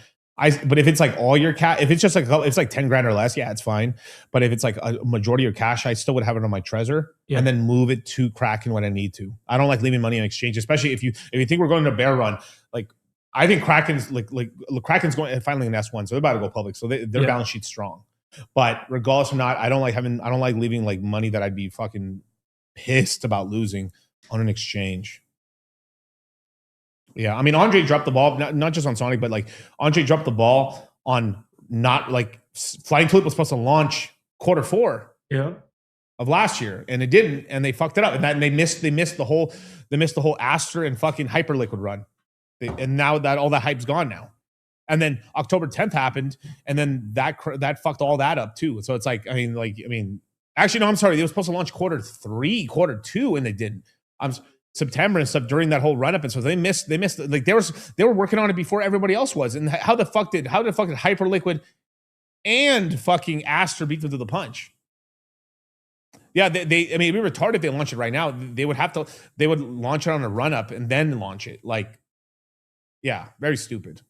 But if it's like all your cash, if it's just like it's like 10 grand or less, yeah, it's fine. But if it's like a majority of your cash, I still would have it on my Trezor and then move it to Kraken when I need to. I don't like leaving money in exchange, especially if you think we're going to bear run. Like I think Kraken's Kraken's going finally an S1, so they're about to go public, so their balance sheet's strong. But regardless or not, I don't like leaving like money that I'd be fucking pissed about losing on an exchange. Yeah, I mean, Andre dropped the ball, not just on Sonic, but like Andre dropped the ball on not like Flying Tulip was supposed to launch Q4 of last year, and it didn't, and they fucked it up, and they missed the whole Aster and fucking Hyperliquid run, and now that all that hype's gone now, and then October 10th happened, and then that fucked all that up too. So it's like, I mean, actually no, I'm sorry, they were supposed to launch Q3, Q2, and they didn't. September and stuff during that whole run up, and so they missed like they were working on it before everybody else was. And how the fuck did Hyperliquid and fucking Aster beat them to the punch? Yeah, I mean, it'd be retarded if they launch it right now. They would launch it on a run up and then launch it. Like, yeah, very stupid.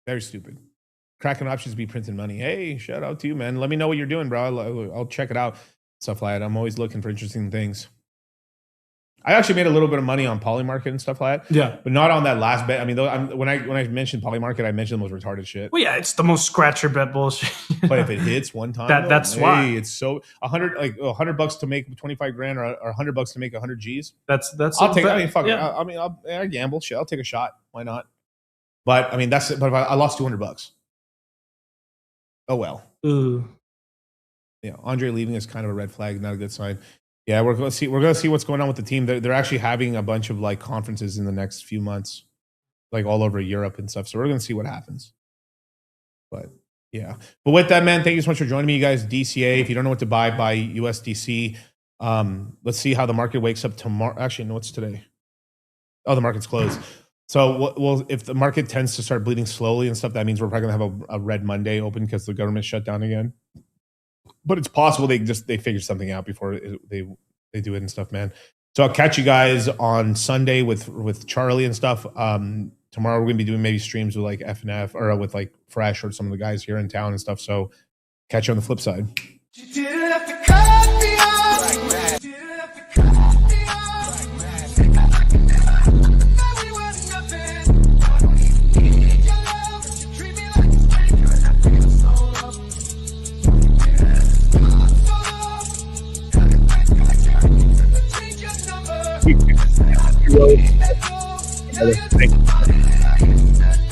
Very stupid. Kraken options be printing money. Hey, shout out to you, man. Let me know what you're doing, bro. I'll check it out. Stuff like that. I'm always looking for interesting things. I actually made a little bit of money on Polymarket and stuff like that. Yeah. But not on that last bet. I mean, when I mentioned Polymarket, I mentioned the most retarded shit. Well, yeah, it's the most scratcher bet bullshit. But if it hits one time, that's why it's so $100 to make 25 grand or $100 to make 100 G's. That's. I'll take. I mean, fuck. Yeah. I gamble. Shit, I'll take a shot. Why not? But I mean, but if I lost $200. Oh well. Ooh. Yeah, Andre leaving is kind of a red flag, not a good sign. Yeah, we're gonna see what's going on with the team. They're actually having a bunch of like conferences in the next few months, like all over Europe and stuff. So we're gonna see what happens. But yeah, but with that, man, thank you so much for joining me, you guys. DCA. If you don't know what to buy USDC. Let's see how the market wakes up tomorrow. Actually, no, what's today? Oh, the market's closed. So well, if the market tends to start bleeding slowly and stuff, that means we're probably gonna have a red Monday open because the government shut down again. But it's possible they figure something out before they do it and stuff, man. So I'll catch you guys on Sunday with Charlie and stuff. Tomorrow we're gonna be doing maybe streams with like FNF or with like Fresh or some of the guys here in town and stuff. So catch you on the flip side. Thank you.